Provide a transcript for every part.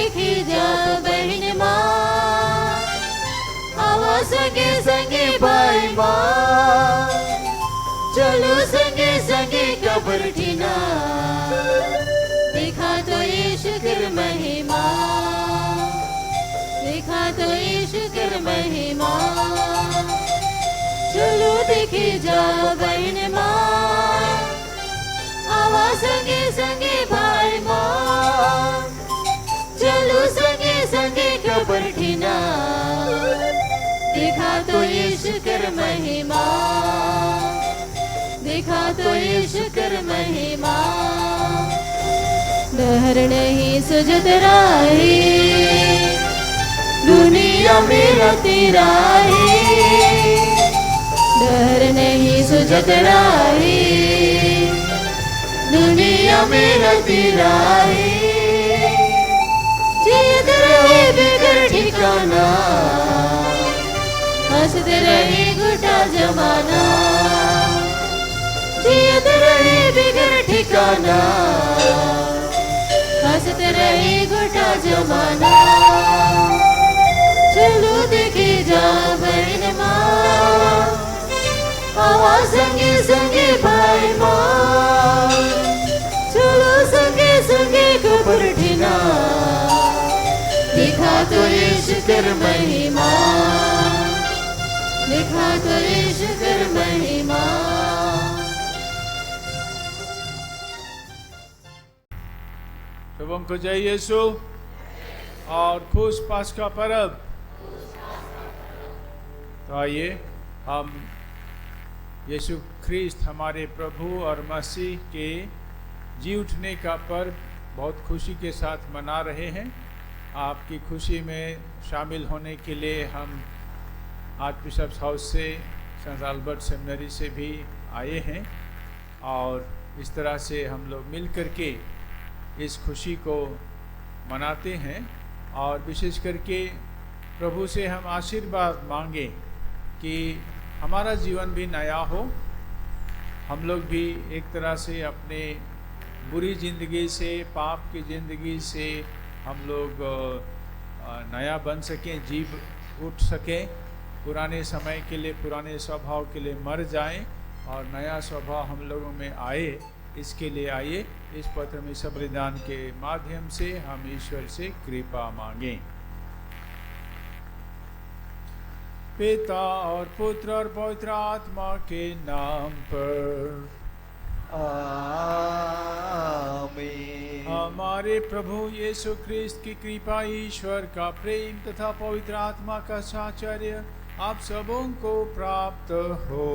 देखी जा बहन माँ, आवा संगे संगे भाई माँ, चलो संगे संगे कब्र ठीना, देखा तो यीशु कर महिमा, देखा तो यीशु कर महिमा। चलो देखे जा बहन माँ, आवा संगे संगे भाई माँ, चलो संगे संगे कब्र ठीना, देखा तो यीशु कर महिमा, देखा तो यीशु कर महिमा। डर नहीं सुझत राही, दुनिया में रहती राही, डर नहीं सुझत राही, दुनिया में रहती राही, जीत रहे बेगर ठिकाना, हंसते रहे घुटा जमाना, जीत रहे बेगर ठिकाना, हंसते रहे घुटा जमाना। चलो देखे जा बहन माँ, आवा संगे संगे भाई माँ, चलो संगे संगे कब्र ठीना, देखा तो यीशु कर महिमा, देखा तो यीशु कर महिमा। शुभम को जय यीशु और खुश पास्का पर्व। तो आइए हम यीशु ख्रीस्त हमारे प्रभु और मसीह के जी उठने का पर्व बहुत खुशी के साथ मना रहे हैं। आपकी खुशी में शामिल होने के लिए हम आर्च बिशप्स हाउस से, सेंट अल्बर्ट सेमिनरी से भी आए हैं और इस तरह से हम लोग मिल कर के इस खुशी को मनाते हैं और विशेष करके प्रभु से हम आशीर्वाद मांगे कि हमारा जीवन भी नया हो, हम लोग भी एक तरह से अपने बुरी ज़िंदगी से, पाप की ज़िंदगी से हम लोग नया बन सकें, जीव उठ सकें, पुराने समय के लिए, पुराने स्वभाव के लिए मर जाएं और नया स्वभाव हम लोगों में आए। इसके लिए आइए इस पत्र में बलिदान के माध्यम से हम ईश्वर से कृपा मांगें। पिता और पुत्र और पवित्र आत्मा के नाम पर आमीन। हमारे प्रभु यीशु ख्रीस्त की कृपा, ईश्वर का प्रेम तथा पवित्र आत्मा का साहचर्य आप सबों को प्राप्त हो।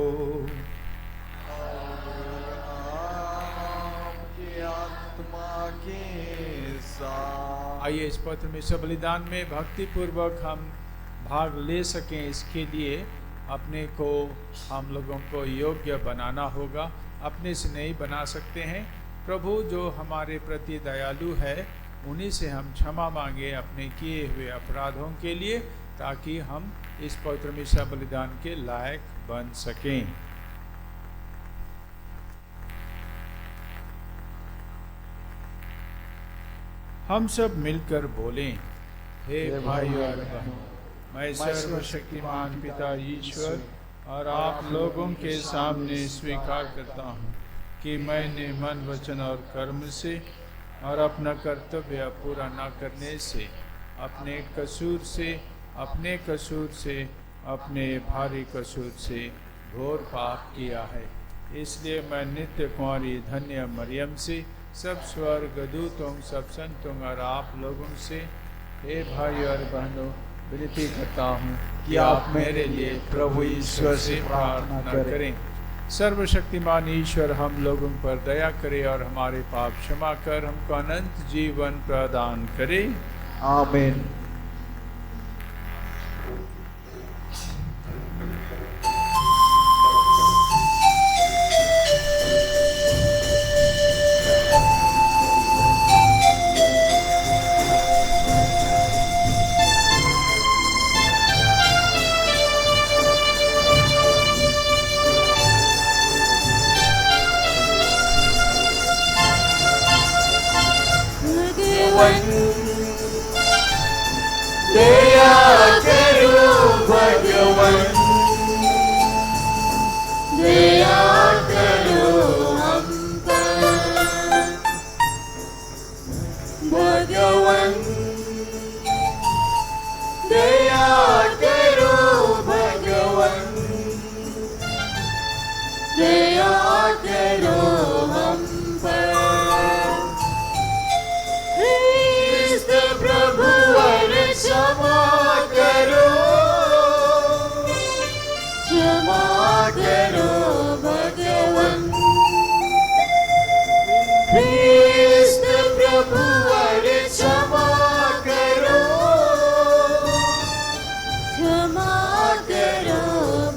आत्मा के साथ आइए इस पत्र में बलिदान में भक्ति पूर्वक हम भाग ले सकें, इसके लिए अपने को हम लोगों को योग्य बनाना होगा। अपने से नहीं बना सकते हैं। प्रभु जो हमारे प्रति दयालु है, उन्हीं से हम क्षमा मांगे अपने किए हुए अपराधों के लिए, ताकि हम इस पवित्र मिशा बलिदान के लायक बन सकें। हम सब मिलकर बोलें, हे भाई और बहनों, मैं सर्वशक्तिमान पिता ईश्वर और आप लोगों के सामने स्वीकार करता हूँ कि मैंने मन, वचन और कर्म से और अपना कर्तव्य पूरा न करने से, अपने कसूर से, अपने भारी कसूर से घोर पाप किया है। इसलिए मैं नित्य कुंवारी धन्य मरियम से, सब स्वर्ग दूतों, सब संतों और आप लोगों से, हे भाई और बहनों, विनती करता हूँ कि आप मेरे लिए प्रभु ईश्वर से प्रार्थना करें। सर्वशक्तिमान ईश्वर हम लोगों पर दया करे और हमारे पाप क्षमा कर हमको अनंत जीवन प्रदान करे। आमीन। दया करो भगवन, दया करो हम पर भगवन, दया करो भगवन, दया करो हम पर। ख्रिस्त प्रभु वर क्षमा करो, क्षमा करो भगवन। ख्रिस्त प्रभु वर क्षमा करो, क्षमा करो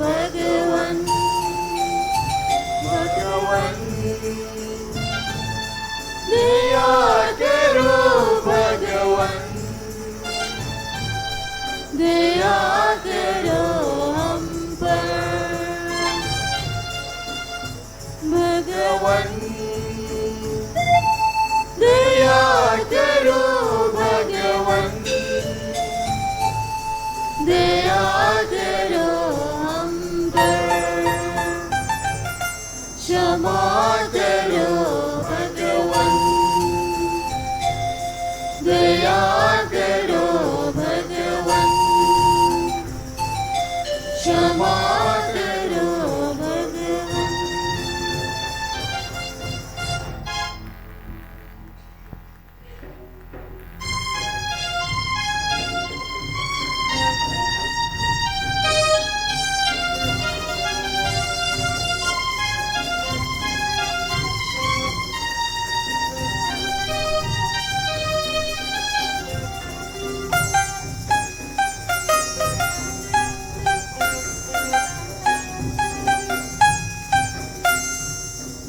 भगवन, भगवन। दया करो भगवन, दया करो हम पर भगवन, दया करो भगवन, दया करो हम पर क्षमा करो भगवन, दया करो भगवन, क्षमा करो भगवन।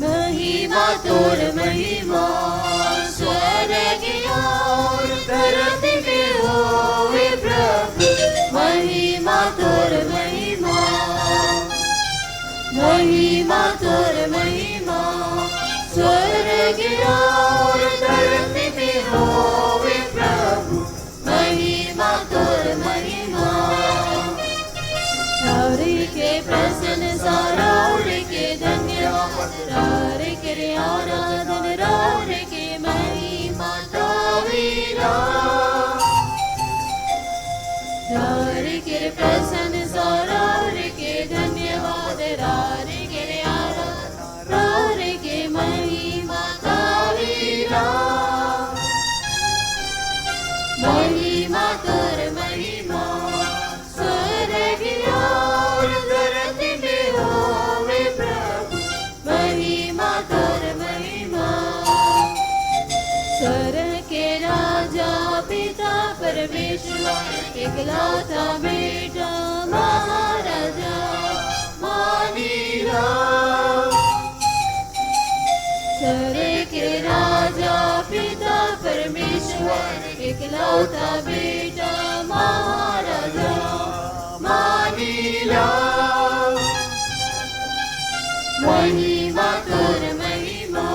महिमा तोर महिमा स्वर्ग और धरती में होवे प्रभु, महिमा तोर महिमा, महिमा तोर महिमा स्वर्ग और धरती में होवे प्रभु, महिमा तोर महिमा। रावरी के प्रसन्नता, रावरी के धन्यवाद, रावरी के आराधन, रावरी के महिमा तावीरा। रावरी के प्रसन्नता, रावरी के धन्यवाद, रावरी के आराधन, रावरी के महिमा तावीरा। महिमा तोर महिमा स्वर्ग और धरती में होवे प्रभु, महिमा तोर महिमा। स्वर्ग के राजा पिता परमेश्वर, एकलौता बेटा महाराजा मानीला। स्वर्ग के राजा पिता परमेश्वर, एकलौता बेटा महाराजा मानीला। महिमा तोर महिमा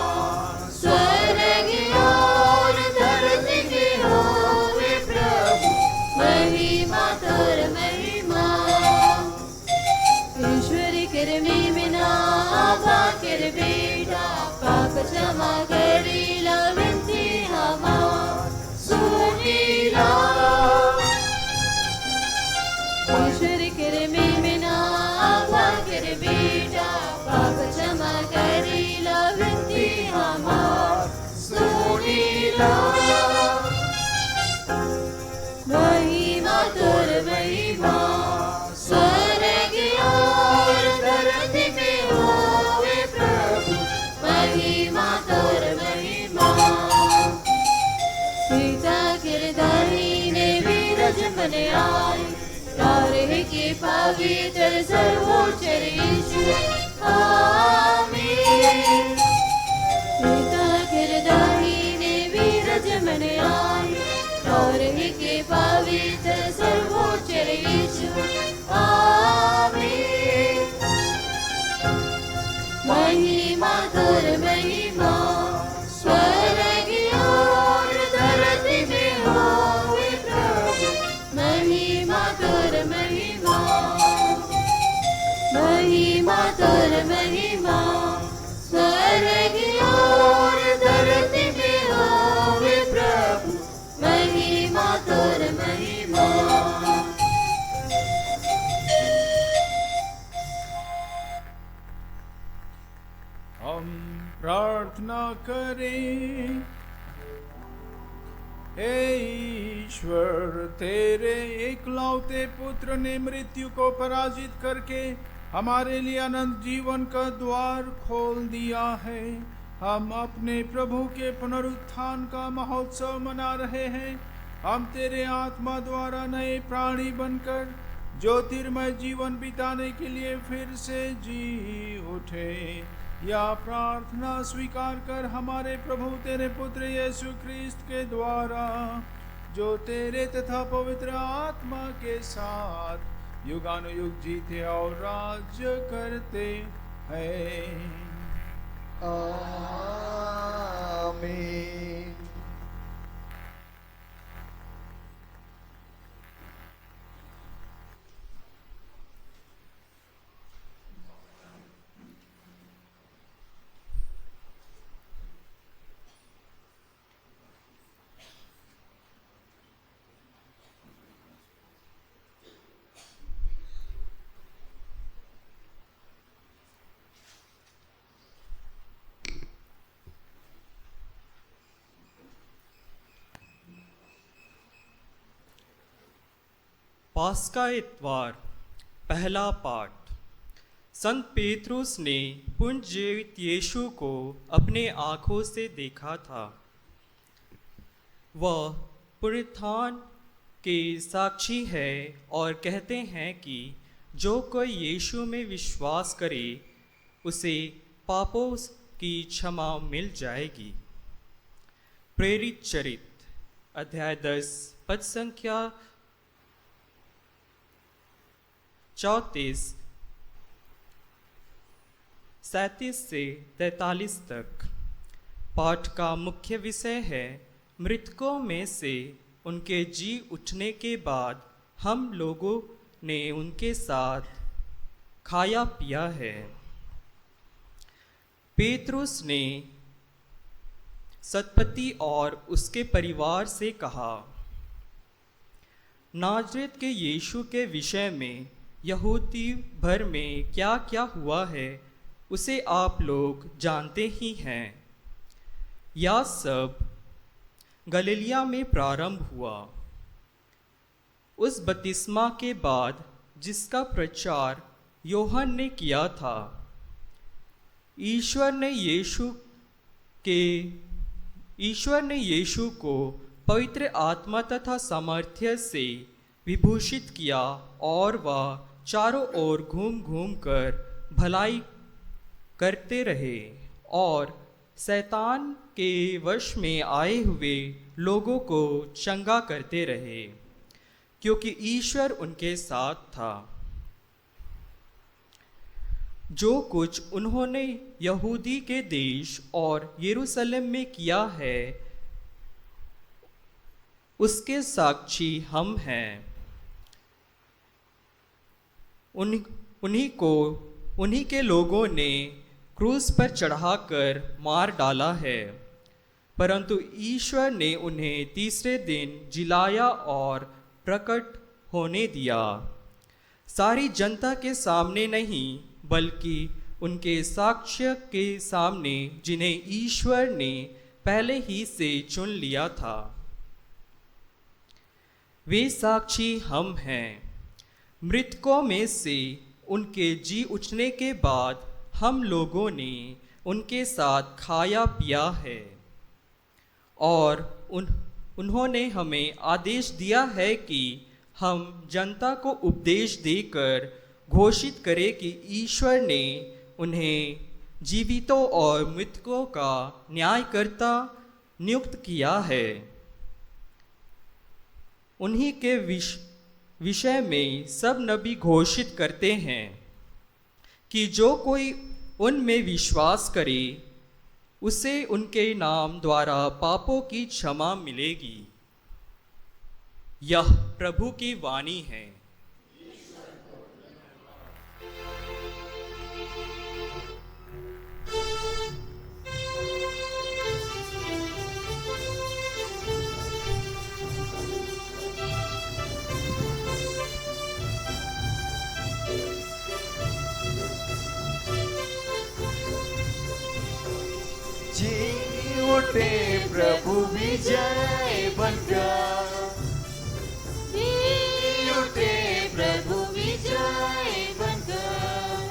स्वर्ग और धरती में होवे प्रभु, महिमा तोर महिमा। ईश्वर कर महिमा भाकर बेटा, पाप क्षमा करीला विनती हमार सुनीला। ईश्वर कर महिमा भाकर बेटा, पाप क्षमा करीला विनती हमार सुनीला। महिमा तोर महिमा स्वर्ग और धरती में होवे प्रभु, महिमा तोर महिमा। पिता किरदारी ने वीरज मन आए, तारे की पवित्र सर्वोच्च यीशु आमीन। पिता किरदारी ने वीरज मन आए, तारे की पवित्र सर्वोच्च यीशु आमीन। महिमा तोर महिमा स्वर्ग और धरती में होवे प्रभु, करें। हे ईश्वर, तेरे एकलौते पुत्र ने मृत्यु को पराजित करके हमारे लिए अनंत जीवन का द्वार खोल दिया है। हम अपने प्रभु के पुनरुत्थान का महोत्सव मना रहे हैं। हम तेरे आत्मा द्वारा नए प्राणी बनकर ज्योतिर्मय जीवन बिताने के लिए फिर से जी उठे। या प्रार्थना स्वीकार कर हमारे प्रभु तेरे पुत्र यीशु ख्रिस्त के द्वारा, जो तेरे तथा पवित्र आत्मा के साथ युगानुयुग जीते और राज्य करते हैं। आमीन। पास्का इतवार, पहला पाठ। संत पेतरुस ने पुनर्जीवित यीशु को अपने आँखों से देखा था। वह पुनरुत्थान के साक्षी है और कहते हैं कि जो कोई यीशु में विश्वास करे उसे पापों की क्षमा मिल जाएगी। प्रेरित चरित अध्याय 10 पद संख्या 34, 37 से 43 तक। पाठ का मुख्य विषय है मृतकों में से उनके जी उठने के बाद हम लोगों ने उनके साथ खाया पिया है। पेतरुस ने सतपति और उसके परिवार से कहा, नाजरेत के यीशु के विषय में यहूदी भर में क्या क्या हुआ है उसे आप लोग जानते ही हैं। यह सब गलीलिया में प्रारंभ हुआ, उस बपतिस्मा के बाद जिसका प्रचार यूहन्ना ने किया था। ईश्वर ने यीशु को पवित्र आत्मा तथा सामर्थ्य से विभूषित किया और वह चारों ओर घूम घूम कर भलाई करते रहे और शैतान के वश में आए हुए लोगों को चंगा करते रहे, क्योंकि ईश्वर उनके साथ था। जो कुछ उन्होंने यहूदी के देश और यरूशलेम में किया है उसके साक्षी हम हैं। उन्हीं के लोगों ने क्रूस पर चढ़ाकर मार डाला है, परंतु ईश्वर ने उन्हें तीसरे दिन जिलाया और प्रकट होने दिया, सारी जनता के सामने नहीं बल्कि उनके साक्ष्य के सामने जिन्हें ईश्वर ने पहले ही से चुन लिया था। वे साक्षी हम हैं। मृतकों में से उनके जी उठने के बाद हम लोगों ने उनके साथ खाया पिया है और उन्होंने हमें आदेश दिया है कि हम जनता को उपदेश देकर घोषित करें कि ईश्वर ने उन्हें जीवितों और मृतकों का न्यायकर्ता नियुक्त किया है। उन्हीं के विषय में सब नबी घोषित करते हैं कि जो कोई उनमें विश्वास करे उसे उनके नाम द्वारा पापों की क्षमा मिलेगी। यह प्रभु की वाणी है। जिनके उठे प्रभु विजय बनकर, जी उठे प्रभु विजय बनकर,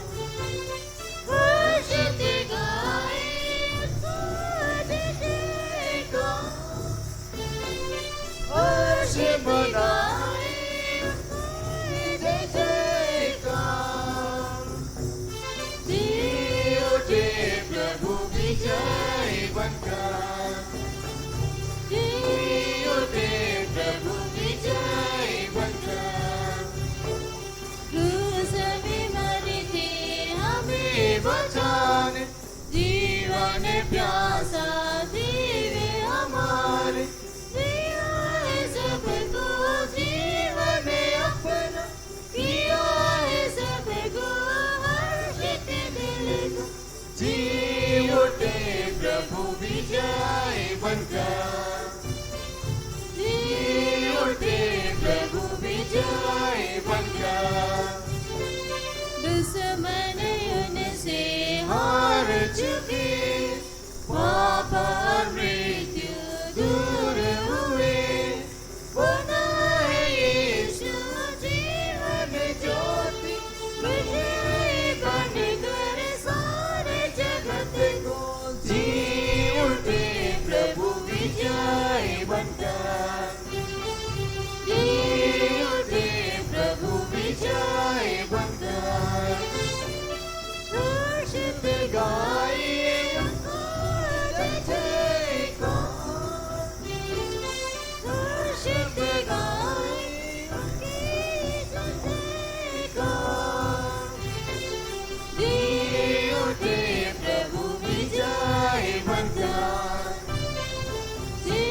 घोषित गाए हर्ष मनाए जी उठे प्रभु विजय बनकर, जी उठे प्रभु विजय बनकर, क्रूस में मरे थे हमें बचाने जीवन प्यासा दिव्य हमारे, दिया है सबको जीवन अपना, किया है सबको हर्षित दिल को, जी उठे प्रभु विजय बनकर, जी उठे प्रभु विजय बनकर, दुश्मन उनसे हार चुके, पाप और मृत्यु दूर हुए, बना है यीशु जीवन ज्योति, विजय बनकर सारे जगत को, जी उठे प्रभु विजय बनकर, जी उठे प्रभु विजय बनकर, घोषित गाए जय जयकार, घोषित गाए जय जयकार, जी उठे प्रभु विजय बनकर, जी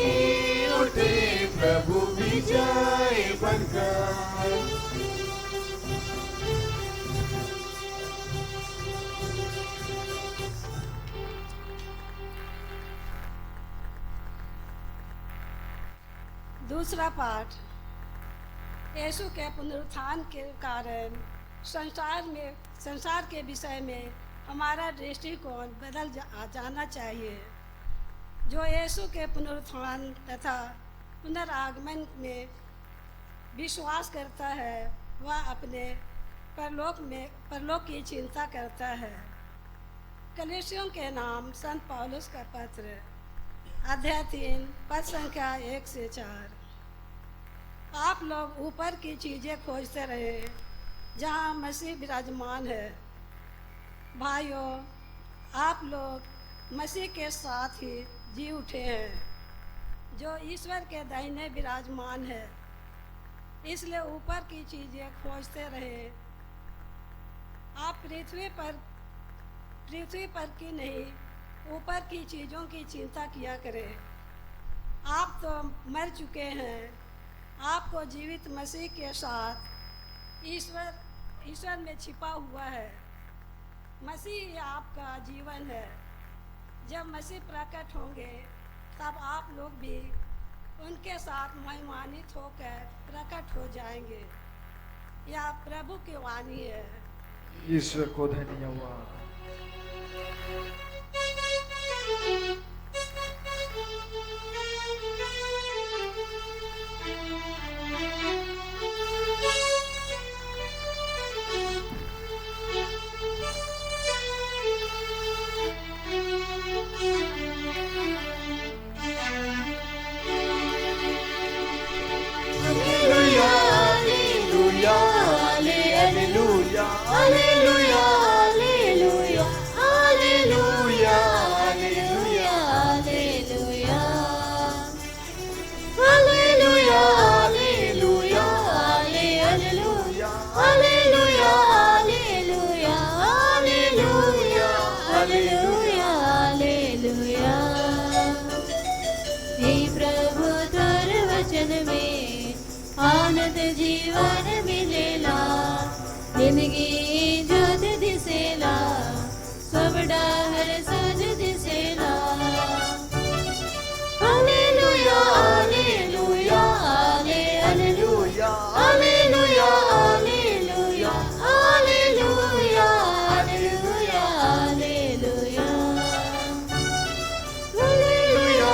उठे प्रभु विजय बनकर। दूसरा पाठ, यीशु के पुनरुत्थान के कारण संसार के विषय में हमारा दृष्टिकोण बदल जाना चाहिए। जो यीशु के पुनरुत्थान तथा पुनरागमन में विश्वास करता है वह अपने परलोक की चिंता करता है। कलीसियों के नाम संत पौलुस का पत्र, अध्याय 3 पद संख्या 1 से 4। आप लोग ऊपर की चीज़ें खोजते रहे जहाँ मसीह विराजमान है। भाइयों, आप लोग मसीह के साथ ही जी उठे हैं जो ईश्वर के दाहिने विराजमान है। इसलिए ऊपर की चीज़ें खोजते रहे। आप पृथ्वी पर की नहीं, ऊपर की चीज़ों की चिंता किया करें। आप तो मर चुके हैं, आपको जीवित मसीह के साथ ईश्वर में छिपा हुआ है। मसीह ही आपका जीवन है। जब मसीह प्रकट होंगे तब आप लोग भी उनके साथ महिमान्वित होकर प्रकट हो जाएंगे। यह प्रभु की वाणी है। ईश्वर को धन्यवाद। आनंद जीवन मिलेला, जिंदगी जोत दिसेला, सब डहर सज दिसेला। हालेलुया हालेलुया हालेलुया हालेलुया हालेलुया हालेलुया हालेलुया हालेलुया हालेलुया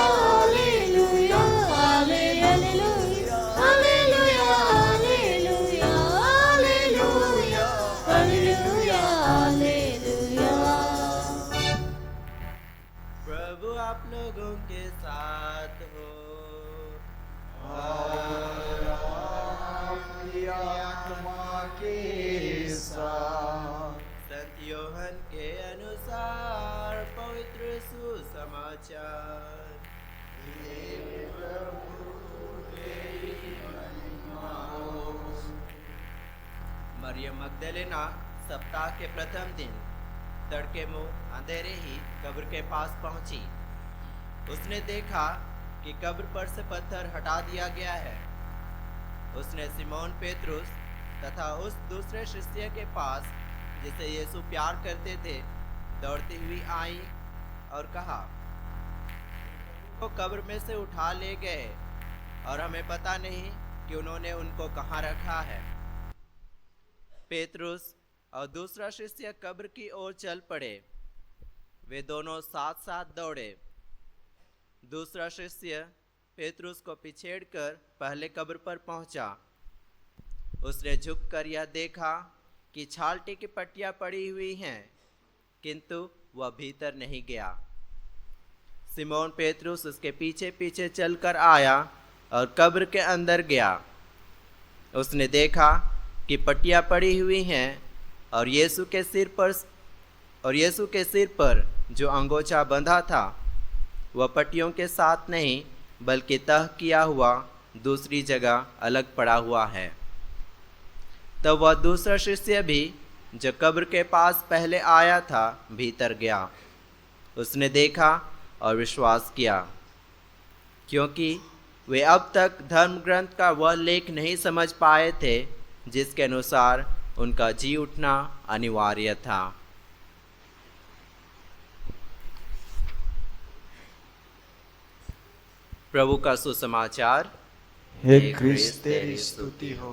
मगदलेना सप्ताह के प्रथम दिन तड़के मुँह अंधेरे ही कब्र के पास पहुंची। उसने देखा कि कब्र पर से पत्थर हटा दिया गया है। उसने सिमोन पेतरुस तथा उस दूसरे शिष्य के पास जिसे यीशु प्यार करते थे दौड़ती हुई आई और कहा, वो कब्र में से उठा ले गए और हमें पता नहीं कि उन्होंने उनको कहाँ रखा है। पेतरुस और दूसरा शिष्य कब्र की ओर चल पड़े। वे दोनों साथ साथ दौड़े। दूसरा शिष्य पेतरुस को पिछेड़कर पहले कब्र पर पहुंचा। उसने झुककर यह देखा कि छालटी की पट्टियां पड़ी हुई हैं, किंतु वह भीतर नहीं गया। सिमोन पेतरुस उसके पीछे पीछे चलकर आया और कब्र के अंदर गया। उसने देखा कि पट्टियां पड़ी हुई हैं और यीशु के सिर पर जो अंगोछा बंधा था वह पट्टियों के साथ नहीं बल्कि तह किया हुआ दूसरी जगह अलग पड़ा हुआ है। तब वह दूसरा शिष्य भी जो कब्र के पास पहले आया था भीतर गया। उसने देखा और विश्वास किया, क्योंकि वे अब तक धर्म ग्रंथ का वह लेख नहीं समझ पाए थे जिसके अनुसार उनका जी उठना अनिवार्य था। प्रभु का सुसमाचार। हे क्रिस्त तेरी स्तुति हो।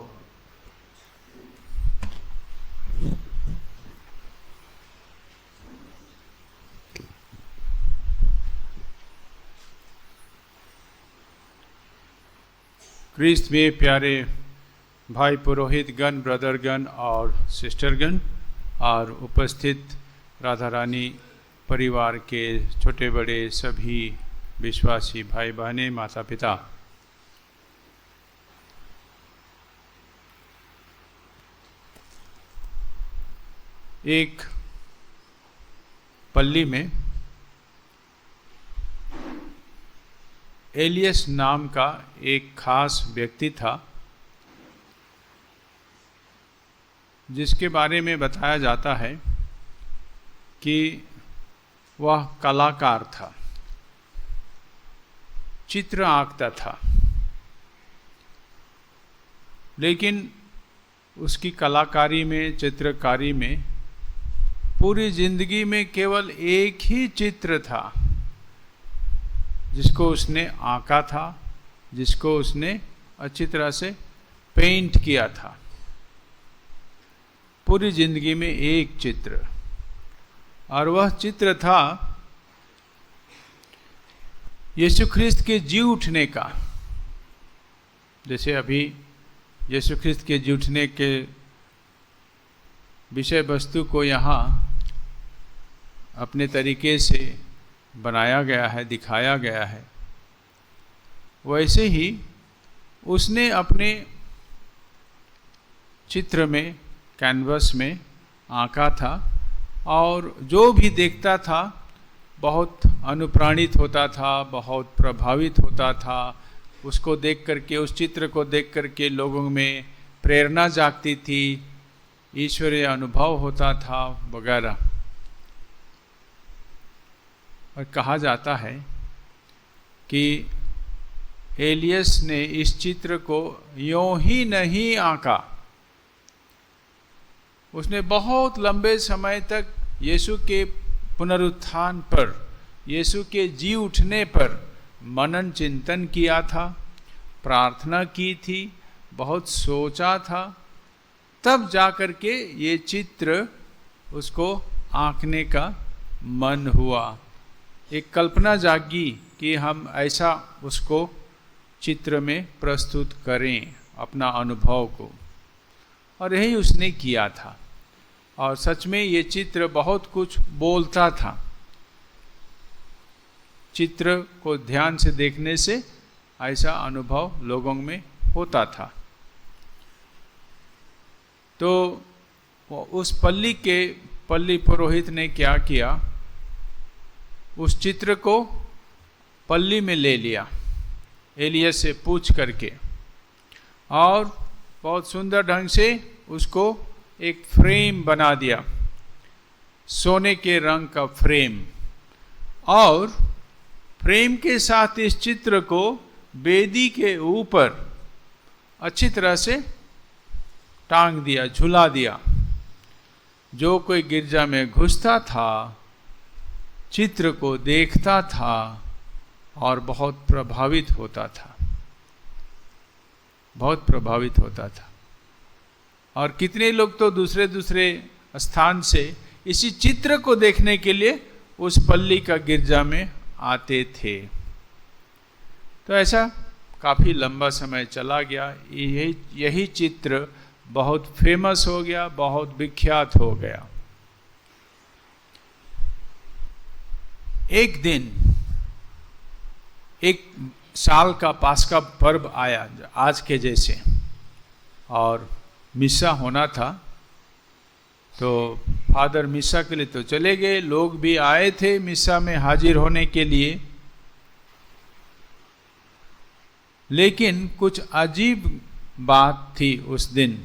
क्रिस्त में प्यारे भाई पुरोहित गण, ब्रदर गण और सिस्टर गण और उपस्थित राधा रानी परिवार के छोटे बड़े सभी विश्वासी भाई बहनें, माता पिता, एक पल्ली में एलियस नाम का एक खास व्यक्ति था जिसके बारे में बताया जाता है कि वह कलाकार था, चित्र आंकता था, लेकिन उसकी कलाकारी में, चित्रकारी में पूरी जिंदगी में केवल एक ही चित्र था जिसको उसने आंका था, जिसको उसने अच्छी तरह से पेंट किया था। पूरी जिंदगी में एक चित्र, और वह चित्र था यीशु ख्रिस्त के जी उठने का। जैसे अभी यीशु ख्रिस्त के जी उठने के विषय वस्तु को यहाँ अपने तरीके से बनाया गया है, दिखाया गया है, वैसे ही उसने अपने चित्र में, कैनवस में आंका था, और जो भी देखता था बहुत अनुप्राणित होता था, बहुत प्रभावित होता था। उसको देख करके, उस चित्र को देख करके लोगों में प्रेरणा जागती थी, ईश्वरीय अनुभव होता था वगैरह। और कहा जाता है कि एलियस ने इस चित्र को यों ही नहीं आंका, उसने बहुत लंबे समय तक यीशु के पुनरुत्थान पर, यीशु के जी उठने पर मनन चिंतन किया था, प्रार्थना की थी, बहुत सोचा था, तब जाकर के ये चित्र उसको आंकने का मन हुआ। एक कल्पना जागी कि हम ऐसा उसको चित्र में प्रस्तुत करें अपना अनुभव को, और यही उसने किया था। और सच में ये चित्र बहुत कुछ बोलता था। चित्र को ध्यान से देखने से ऐसा अनुभव लोगों में होता था। तो उस पल्ली पुरोहित ने क्या किया, उस चित्र को पल्ली में ले लिया एलियस से पूछ करके, और बहुत सुंदर ढंग से उसको एक फ्रेम बना दिया, सोने के रंग का फ्रेम, और फ्रेम के साथ इस चित्र को वेदी के ऊपर अच्छी तरह से टांग दिया, झुला दिया। जो कोई गिरजा में घुसता था, चित्र को देखता था और बहुत प्रभावित होता था, बहुत प्रभावित होता था। और कितने लोग तो दूसरे दूसरे स्थान से इसी चित्र को देखने के लिए उस पल्ली का गिरजा में आते थे। तो ऐसा काफी लंबा समय चला गया। यही चित्र बहुत फेमस हो गया, बहुत विख्यात हो गया। एक दिन एक साल का पास्का पर्व आया, आज के जैसे, और मिसा होना था। तो फादर मिसा के लिए तो चले गए, लोग भी आए थे मिसा में हाजिर होने के लिए। लेकिन कुछ अजीब बात थी उस दिन।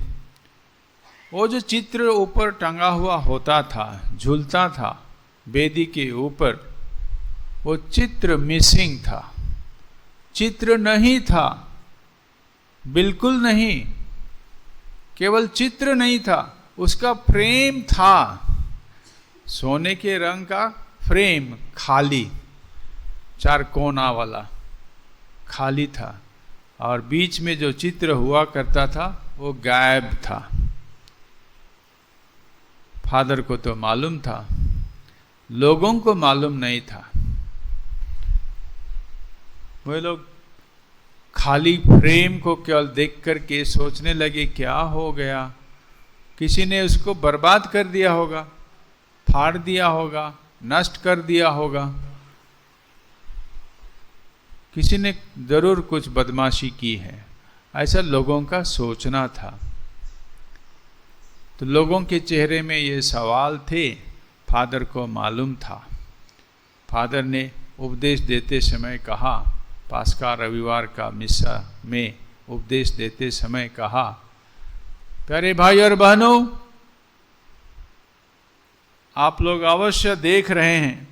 वो जो चित्र ऊपर टंगा हुआ होता था, झूलता था वेदी के ऊपर, वो चित्र मिसिंग था, चित्र नहीं था, बिल्कुल नहीं। केवल चित्र नहीं था, उसका फ्रेम था, सोने के रंग का फ्रेम, खाली, 4 कोना वाला खाली था, और बीच में जो चित्र हुआ करता था वो गायब था। फादर को तो मालूम था, लोगों को मालूम नहीं था। वे लोग खाली फ्रेम को केवल देख करके सोचने लगे क्या हो गया, किसी ने उसको बर्बाद कर दिया होगा, फाड़ दिया होगा, नष्ट कर दिया होगा, किसी ने जरूर कुछ बदमाशी की है, ऐसा लोगों का सोचना था। तो लोगों के चेहरे में ये सवाल थे, फादर को मालूम था। फादर ने उपदेश देते समय कहा, पास्का रविवार का मिसा में उपदेश देते समय कहा, प्यारे भाई और बहनों, आप लोग अवश्य देख रहे हैं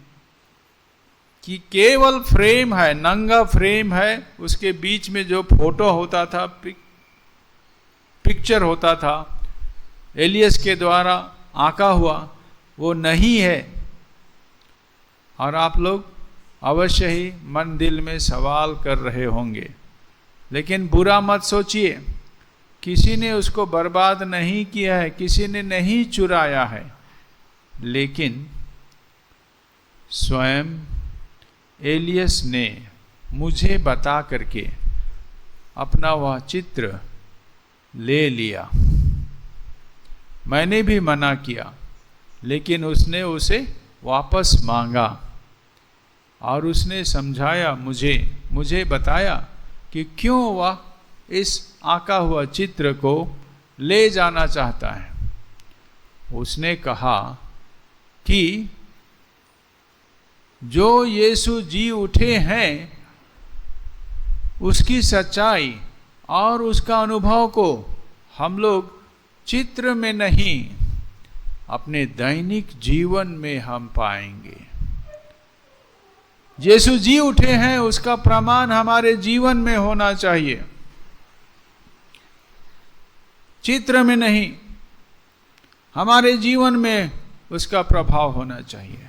कि केवल फ्रेम है, नंगा फ्रेम है, उसके बीच में जो फोटो होता था, पिक्चर होता था, एलियस के द्वारा आंका हुआ, वो नहीं है। और आप लोग अवश्य ही मन दिल में सवाल कर रहे होंगे, लेकिन बुरा मत सोचिए, किसी ने उसको बर्बाद नहीं किया है, किसी ने नहीं चुराया है, लेकिन स्वयं एलियस ने मुझे बता करके अपना वह चित्र ले लिया। मैंने भी मना किया, लेकिन उसने उसे वापस मांगा और उसने समझाया, मुझे बताया कि क्यों वह इस आंका हुआ चित्र को ले जाना चाहता है। उसने कहा कि जो यीशु जी उठे हैं, उसकी सच्चाई और उसका अनुभव को हम लोग चित्र में नहीं, अपने दैनिक जीवन में हम पाएंगे। यीशु जी उठे हैं, उसका प्रमाण हमारे जीवन में होना चाहिए, चित्र में नहीं, हमारे जीवन में उसका प्रभाव होना चाहिए।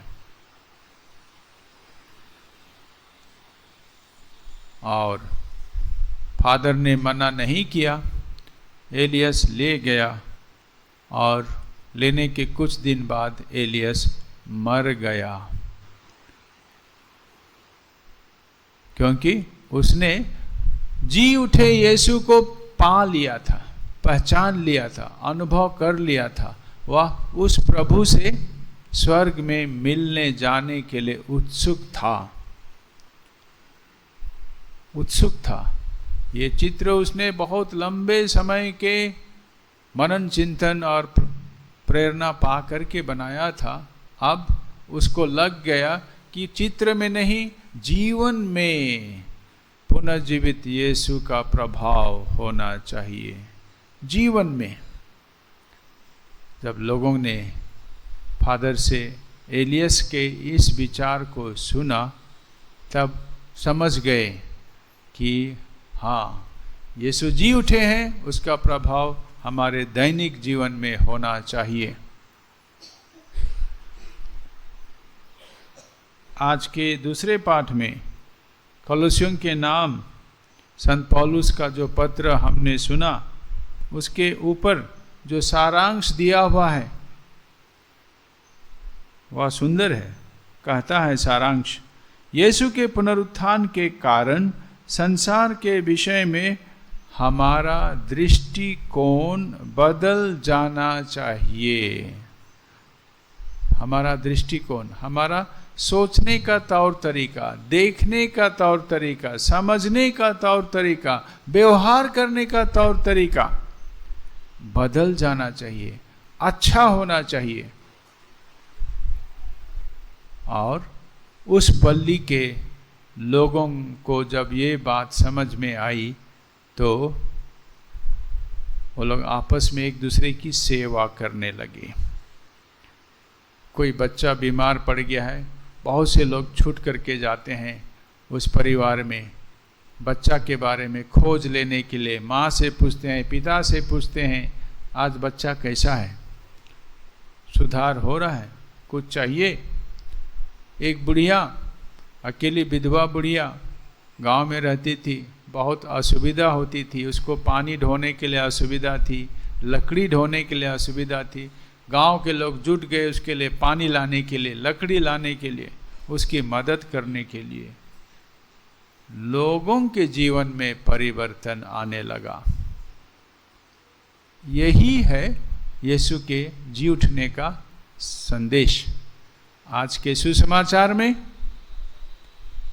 और फादर ने मना नहीं किया, एलियस ले गया, और लेने के कुछ दिन बाद एलियस मर गया, क्योंकि उसने जी उठे यीशु को पा लिया था, पहचान लिया था, अनुभव कर लिया था। वह उस प्रभु से स्वर्ग में मिलने जाने के लिए उत्सुक था। ये चित्र उसने बहुत लंबे समय के मनन चिंतन और प्रेरणा पा करके बनाया था। अब उसको लग गया कि चित्र में नहीं, जीवन में पुनर्जीवित यीशु का प्रभाव होना चाहिए, जीवन में। जब लोगों ने फादर से एलियस के इस विचार को सुना तब समझ गए कि हाँ, यीशु जी उठे हैं, उसका प्रभाव हमारे दैनिक जीवन में होना चाहिए। आज के दूसरे पाठ में कलोसियों के नाम संत पौलुस का जो पत्र हमने सुना, उसके ऊपर जो सारांश दिया हुआ है वह सुंदर है। कहता है सारांश, यीशु के पुनरुत्थान के कारण संसार के विषय में हमारा दृष्टिकोण बदल जाना चाहिए। हमारा दृष्टिकोण, हमारा सोचने का तौर तरीका, देखने का तौर तरीका, समझने का तौर तरीका, व्यवहार करने का तौर तरीका बदल जाना चाहिए, अच्छा होना चाहिए। और उस पल्ली के लोगों को जब ये बात समझ में आई तो वो लोग आपस में एक दूसरे की सेवा करने लगे। कोई बच्चा बीमार पड़ गया है, बहुत से लोग छूट करके जाते हैं उस परिवार में, बच्चा के बारे में खोज लेने के लिए माँ से पूछते हैं, पिता से पूछते हैं, आज बच्चा कैसा है, सुधार हो रहा है, कुछ चाहिए। एक बुढ़िया, अकेली विधवा बुढ़िया गांव में रहती थी, बहुत असुविधा होती थी, उसको पानी ढोने के लिए असुविधा थी, लकड़ी ढोने के लिए असुविधा थी। गांव के लोग जुट गए उसके लिए, पानी लाने के लिए, लकड़ी लाने के लिए, उसकी मदद करने के लिए। लोगों के जीवन में परिवर्तन आने लगा। यही है यीशु के जी उठने का संदेश। आज के सुसमाचार में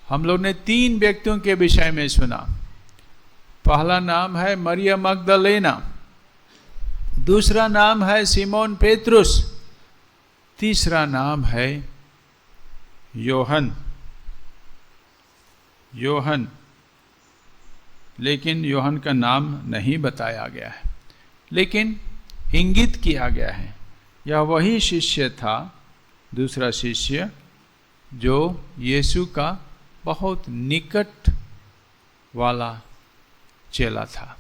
हम लोग ने 3 व्यक्तियों के विषय में सुना। पहला नाम है मरियम मगदलेना, दूसरा नाम है सिमोन पेत्रुस, तीसरा नाम है योहन। लेकिन योहन का नाम नहीं बताया गया है, लेकिन इंगित किया गया है यह वही शिष्य था, दूसरा शिष्य जो यीशु का बहुत निकट वाला चेला था।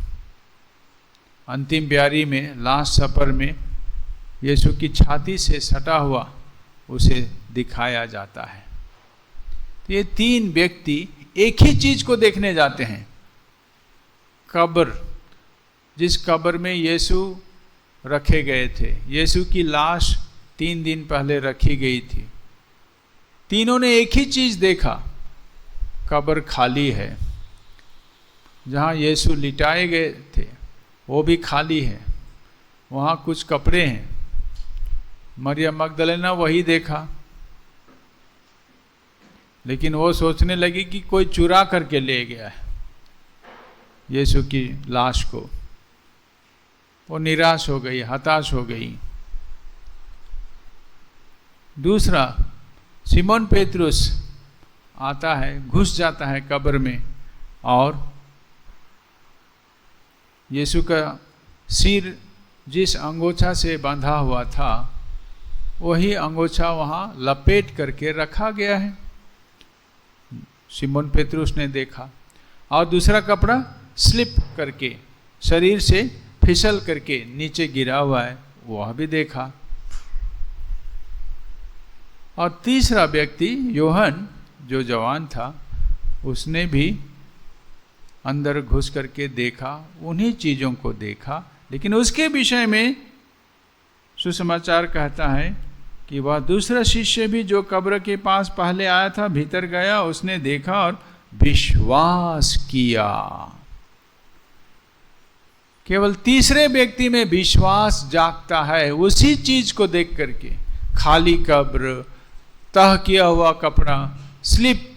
अंतिम प्यारी में, लास्ट सपर में यीशु की छाती से सटा हुआ उसे दिखाया जाता है। तो ये 3 व्यक्ति एक ही चीज को देखने जाते हैं, कब्र, जिस कब्र में यीशु रखे गए थे। यीशु की लाश 3 दिन पहले रखी गई थी। तीनों ने एक ही चीज देखा, कब्र खाली है। जहाँ यीशु लिटाए गए थे वो भी खाली है, वहाँ कुछ कपड़े हैं। मरियम मगदलेना वही देखा, लेकिन वो सोचने लगी कि कोई चुरा करके ले गया है यीशु की लाश को। वो निराश हो गई, हताश हो गई। दूसरा सिमोन पेत्रुस आता है, घुस जाता है कब्र में और यीशु का सिर जिस अंगोछा से बांधा हुआ था वही अंगोछा वहाँ लपेट करके रखा गया है। सिमोन पेत्रुस ने देखा। और दूसरा कपड़ा स्लिप करके शरीर से फिसल करके नीचे गिरा हुआ है, वह भी देखा। और तीसरा व्यक्ति योहन जो जवान था, उसने भी अंदर घुस करके देखा, उन्हीं चीज़ों को देखा। लेकिन उसके विषय में सुसमाचार कहता है कि वह दूसरा शिष्य भी जो कब्र के पास पहले आया था, भीतर गया, उसने देखा और विश्वास किया। केवल तीसरे व्यक्ति में विश्वास जागता है, उसी चीज को देख करके। खाली कब्र, तह किया हुआ कपड़ा, स्लिप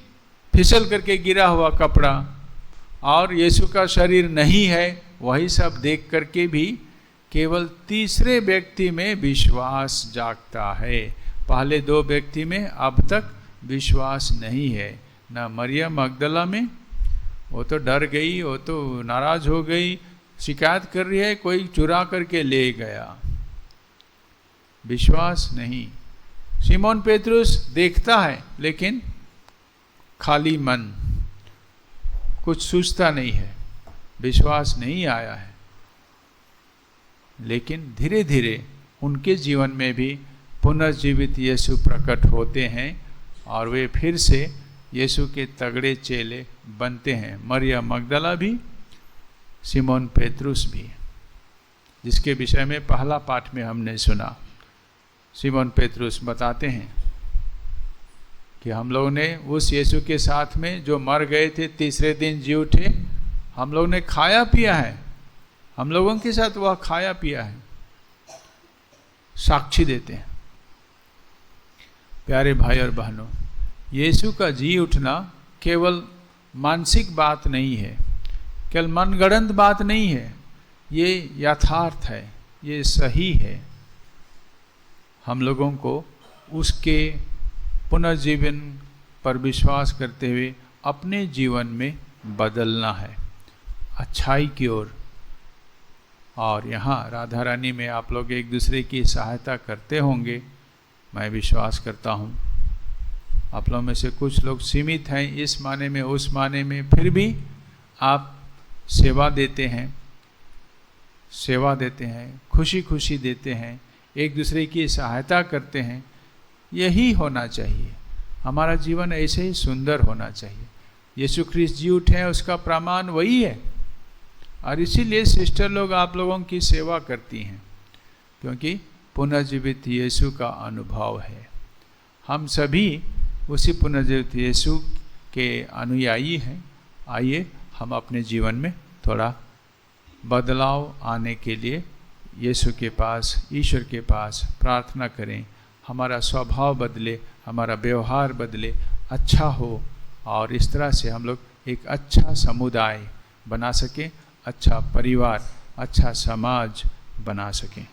फिसल करके गिरा हुआ कपड़ा और यीशु का शरीर नहीं है, वही सब देख करके भी केवल तीसरे व्यक्ति में विश्वास जागता है। पहले 2 व्यक्ति में अब तक विश्वास नहीं है। ना मरियम मगदला में, वो तो डर गई, वो तो नाराज हो गई, शिकायत कर रही है कोई चुरा करके ले गया। विश्वास नहीं। शिमोन पेतरुस देखता है लेकिन खाली मन, कुछ सूझता नहीं है, विश्वास नहीं आया है। लेकिन धीरे धीरे उनके जीवन में भी पुनर्जीवित यीशु प्रकट होते हैं और वे फिर से यीशु के तगड़े चेले बनते हैं। मरियम मगदला भी, शिमोन पेतरुस भी, जिसके विषय में पहला पाठ में हमने सुना। शिमोन पेतरुस बताते हैं कि हम लोगों ने उस यीशु के साथ में जो मर गए थे, तीसरे दिन जी उठे, हम लोगों ने खाया पिया है, हम लोगों के साथ वह खाया पिया है, साक्षी देते हैं। प्यारे भाई और बहनों, यीशु का जी उठना केवल मानसिक बात नहीं है, केवल मनगढ़ंत बात नहीं है, ये यथार्थ है, ये सही है। हम लोगों को उसके पुनर्जीवन पर विश्वास करते हुए अपने जीवन में बदलना है, अच्छाई की ओर। और यहाँ राधा रानी में आप लोग एक दूसरे की सहायता करते होंगे, मैं विश्वास करता हूँ। आप लोगों में से कुछ लोग सीमित हैं इस माने में उस माने में, फिर भी आप सेवा देते हैं, खुशी खुशी देते हैं, एक दूसरे की सहायता करते हैं। यही होना चाहिए, हमारा जीवन ऐसे ही सुंदर होना चाहिए। यीशु ख्रीस्त जी उठे हैं, उसका प्रमाण वही है। और इसीलिए सिस्टर लोग आप लोगों की सेवा करती हैं, क्योंकि पुनर्जीवित यीशु का अनुभव है। हम सभी उसी पुनर्जीवित यीशु के अनुयायी हैं। आइए हम अपने जीवन में थोड़ा बदलाव आने के लिए यीशु के पास, ईश्वर के पास प्रार्थना करें। हमारा स्वभाव बदले, हमारा व्यवहार बदले, अच्छा हो, और इस तरह से हम लोग एक अच्छा समुदाय बना सकें, अच्छा परिवार, अच्छा समाज बना सकें।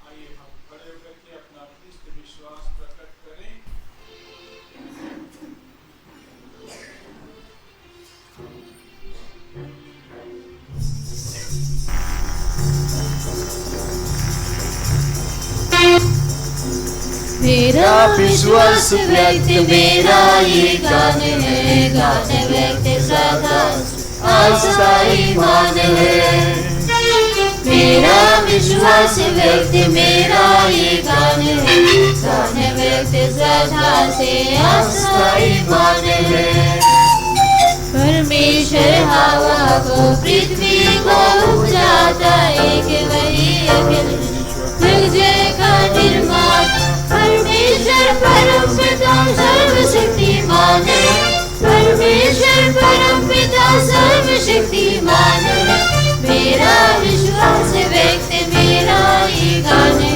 आइए हम खड़े होकर के अपना प्रतिष्ठित विश्वास प्रकट करें। मेरा विश्वास व्यक्त मेरा ये गान है, गान व्यक्त सदा आस्था ईमान है। मेरा विश्वास व्यक्त मेरा ये गान है, गान व्यक्त सदा से आस्था ईमान है। परमेश्वर हवा को, पृथ्वी को उपजाता, एक वही अकेले जग का निर्माण। परमेश्वर परम पिता सर्वशक्तिमान है, परमेश्वर परम पिता सर्वशक्तिमान है। मेरा विश्वास व्यक्त मेरा ये गान है,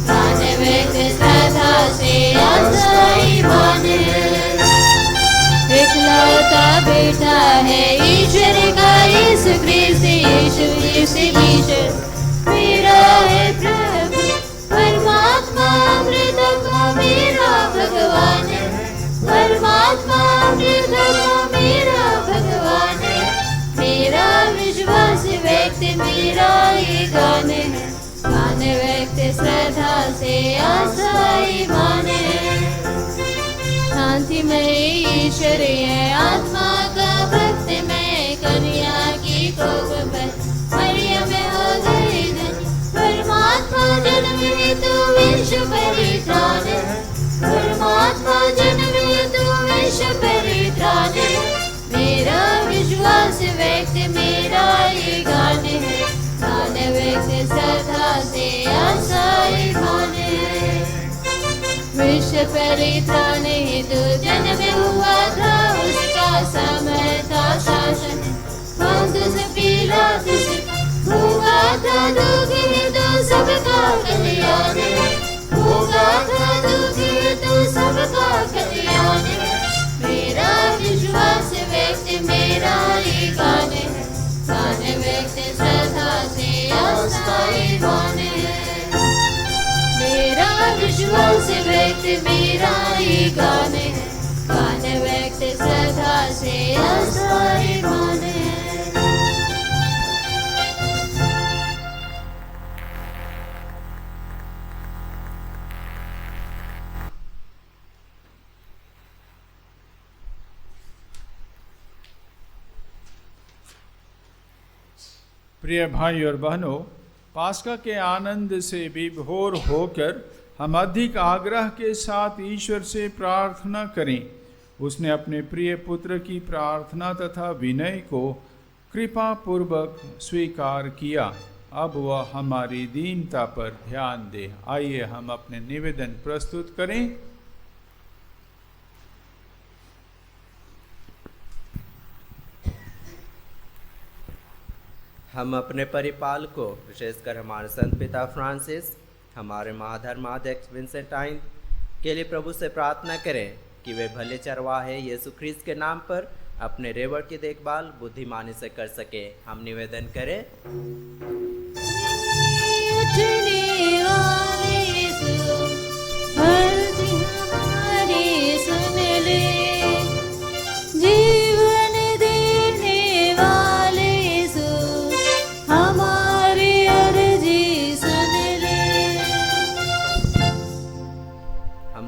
गान व्यक्त श्रद्धा से आस्था ईमान है। इकलौता बेटा है ईश्वर का यीशु ख्रीस्त, यीशु ईश्वर मेरा है प्रभु, परमात्मा अमृतत्मा मेरा भगवान है, परमात्मा अमृतत्मा मेरा भगवान है। मेरा विश्वास व्यक्त मेरा ये गान है, गान व्यक्त श्रद्धा से आस्था ईमान है। शांतिमय ईश्वर है, आत्मा का भक्त में, कन्या की कोख पर मरियम हो गई धन्य। परमात्मा जन्म हेतु विश्व परित्राण है, परमात्मा जन्म हेतु विश्व परित्राण है। मेरा विश्वास व्यक्त मेरा ये गान है, गान व्यक्त श्रद्धा से आस्था ईमान है। विश्व परित्राण हेतु जन्म हुआ था, उसका समय था शासन। पंतुस पिलातुस भूखा था, दुखी हेतु सबका कल्याण, भूखा था दुखी हेतु सबका कल्याण। मेरा विश्वास व्यक्त मेरा ये गान है, गान व्यक्त श्रद्धा से आस्था ईमान है। मेरा विश्वास व्यक्त मेरा ये गान है, कान व्यक्त श्रद्धा से अस्थायी मान है। प्रिय भाई और बहनों, पास्का के आनंद से विभोर होकर हम अधिक आग्रह के साथ ईश्वर से प्रार्थना करें। उसने अपने प्रिय पुत्र की प्रार्थना तथा विनय को कृपा पूर्वक स्वीकार किया। अब वह हमारी दीनता पर ध्यान दे। आइए हम अपने निवेदन प्रस्तुत करें। हम अपने परिपाल को, विशेषकर हमारे संत पिता फ्रांसिस, हमारे महाधर्माध्यक्ष विंसेंटाइन के लिए प्रभु से प्रार्थना करें कि वे भले चरवाहे यीशु ख्रीस्त के नाम पर अपने रेवड़ की देखभाल बुद्धिमानी से कर सके। हम निवेदन करें।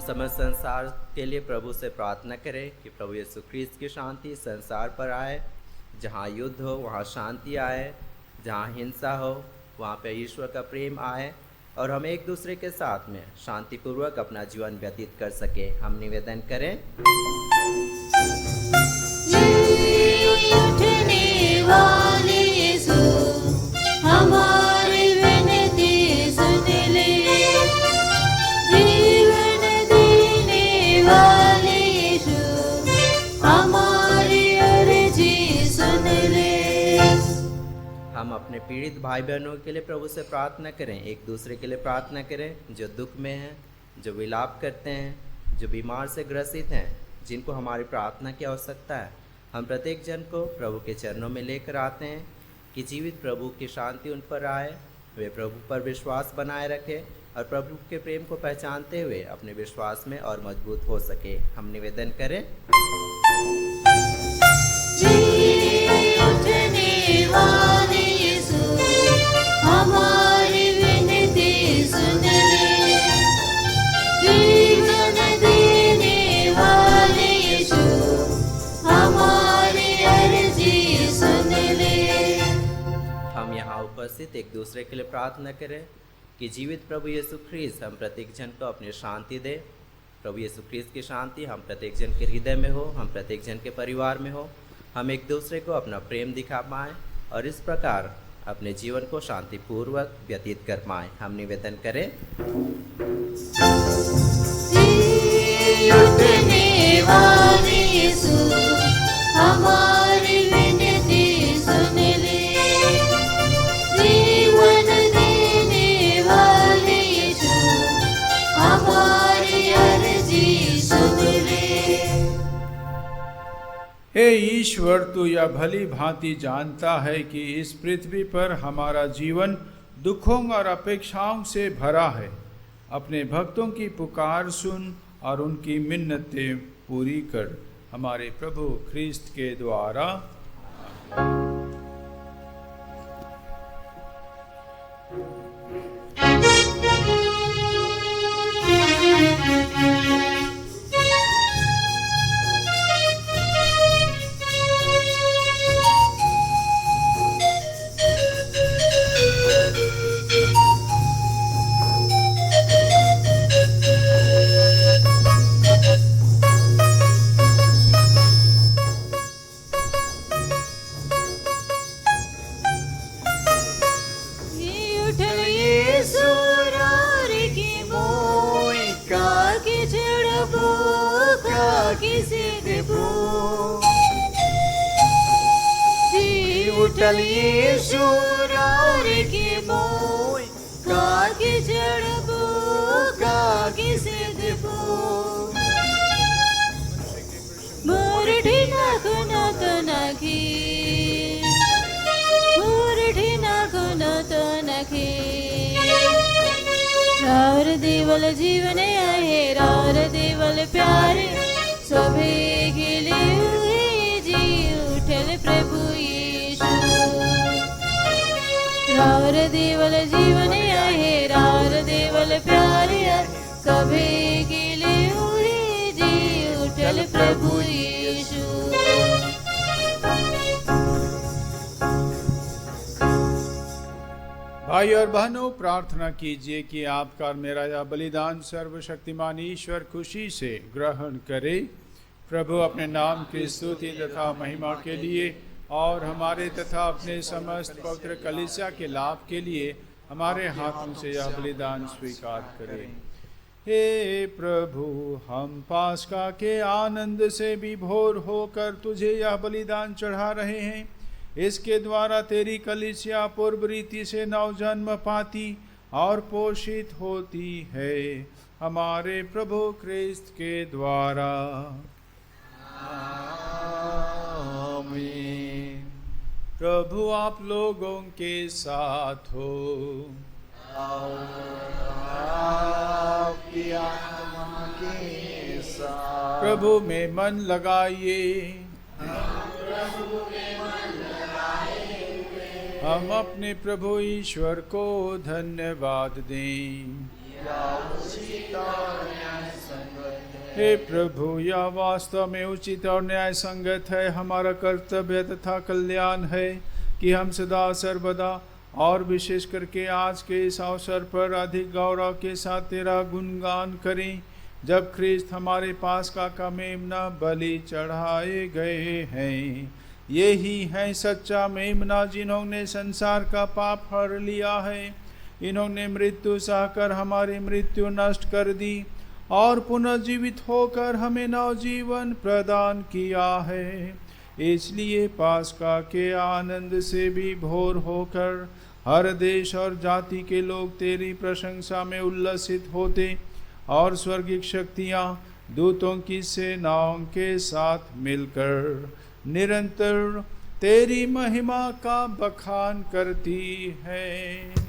समस्त संसार के लिए प्रभु से प्रार्थना करें कि प्रभु यीशु ख्रीस्त की शांति संसार पर आए। जहाँ युद्ध हो वहाँ शांति आए, जहाँ हिंसा हो वहाँ पे ईश्वर का प्रेम आए और हम एक दूसरे के साथ में शांतिपूर्वक अपना जीवन व्यतीत कर सके। हम निवेदन करें। हम अपने पीड़ित भाई बहनों के लिए प्रभु से प्रार्थना करें, एक दूसरे के लिए प्रार्थना करें जो दुख में हैं, जो विलाप करते हैं, जो बीमार से ग्रसित हैं, जिनको हमारी प्रार्थना की आवश्यकता है। हम प्रत्येक जन को प्रभु के चरणों में लेकर आते हैं कि जीवित प्रभु की शांति उन पर आए, वे प्रभु पर विश्वास बनाए रखें और प्रभु के प्रेम को पहचानते हुए अपने विश्वास में और मजबूत हो सके। हम निवेदन करें। हमारी विनती सुन ले, जीवन देने वाले यीशु, हमारी अर्जी सुन ले। हम यहाँ उपस्थित एक दूसरे के लिए प्रार्थना करें कि जीवित प्रभु यीशु ख्रीस्त हम प्रत्येक जन को अपनी शांति दे। प्रभु यीशु ख्रीस्त की शांति हम प्रत्येक जन के हृदय में हो, हम प्रत्येक जन के परिवार में हो। हम एक दूसरे को अपना प्रेम दिखा पाएँ और इस प्रकार अपने जीवन को शांतिपूर्वक व्यतीत कर पाएँ। हम निवेदन करें। उठने वाले यीशु, हमारी विनती सुन ले, जीवन देने वाले यीशु, हमारी अर्जी सुन ले। हे ईश्वर, तू यह भली भांति जानता है कि इस पृथ्वी पर हमारा जीवन दुखों और अपेक्षाओं से भरा है। अपने भक्तों की पुकार सुन और उनकी मिन्नतें पूरी कर। हमारे प्रभु ख्रीस्त के द्वारा। उठल यीशु रार के मोय, काके चढ़बो काके सिद्धबो। मोरठी नाकुना तनखी, मोरठी नाकुना तनखी। रार देवल जीवन आहे, रार देवल प्यारे, सभी गिले हुए जी उठल प्रभु यीशु रावर देवल जीवन आहे रावर देवल प्यार आहे सभी गिले हुए जी उठल प्रभु यीशु भाई और बहनों, प्रार्थना कीजिए कि आपका और मेरा यह बलिदान सर्वशक्तिमान ईश्वर खुशी से ग्रहण करे। प्रभु अपने नाम की स्तुति तथा महिमा के लिए और हमारे तथा अपने समस्त पवित्र कलीसिया के लाभ के लिए हमारे हाथों से यह बलिदान स्वीकार करें। हे प्रभु, हम पास्का के आनंद से विभोर होकर तुझे यह बलिदान चढ़ा रहे हैं। इसके द्वारा तेरी कलीसिया पूर्व रीति से नवजन्म पाती और पोषित होती है, हमारे प्रभु क्रिस्त के द्वारा। आमीन। प्रभु आप लोगों के साथ हो। आपकी आत्मा के साथ। प्रभु में मन लगाइए। हम अपने प्रभु ईश्वर को धन्यवाद दें। हे प्रभु, यह वास्तव में उचित और न्याय संगत है। हमारा कर्तव्य तथा कल्याण है कि हम सदा सर्वदा और विशेष करके आज के इस अवसर पर अधिक गौरव के साथ तेरा गुणगान करें, जब ख्रिस्त हमारे पास्का का मेमना बलि चढ़ाए गए हैं। यही है सच्चा मेमना जिन्होंने संसार का पाप हर लिया है। इन्होंने मृत्यु सहकर हमारी मृत्यु नष्ट कर दी और पुनर्जीवित होकर हमें नवजीवन प्रदान किया है। इसलिए पास्का के आनंद से भी भोर होकर हर देश और जाति के लोग तेरी प्रशंसा में उल्लसित होते और स्वर्गिक शक्तियाँ दूतों की सेनाओं के साथ मिलकर निरंतर तेरी महिमा का बखान करती है।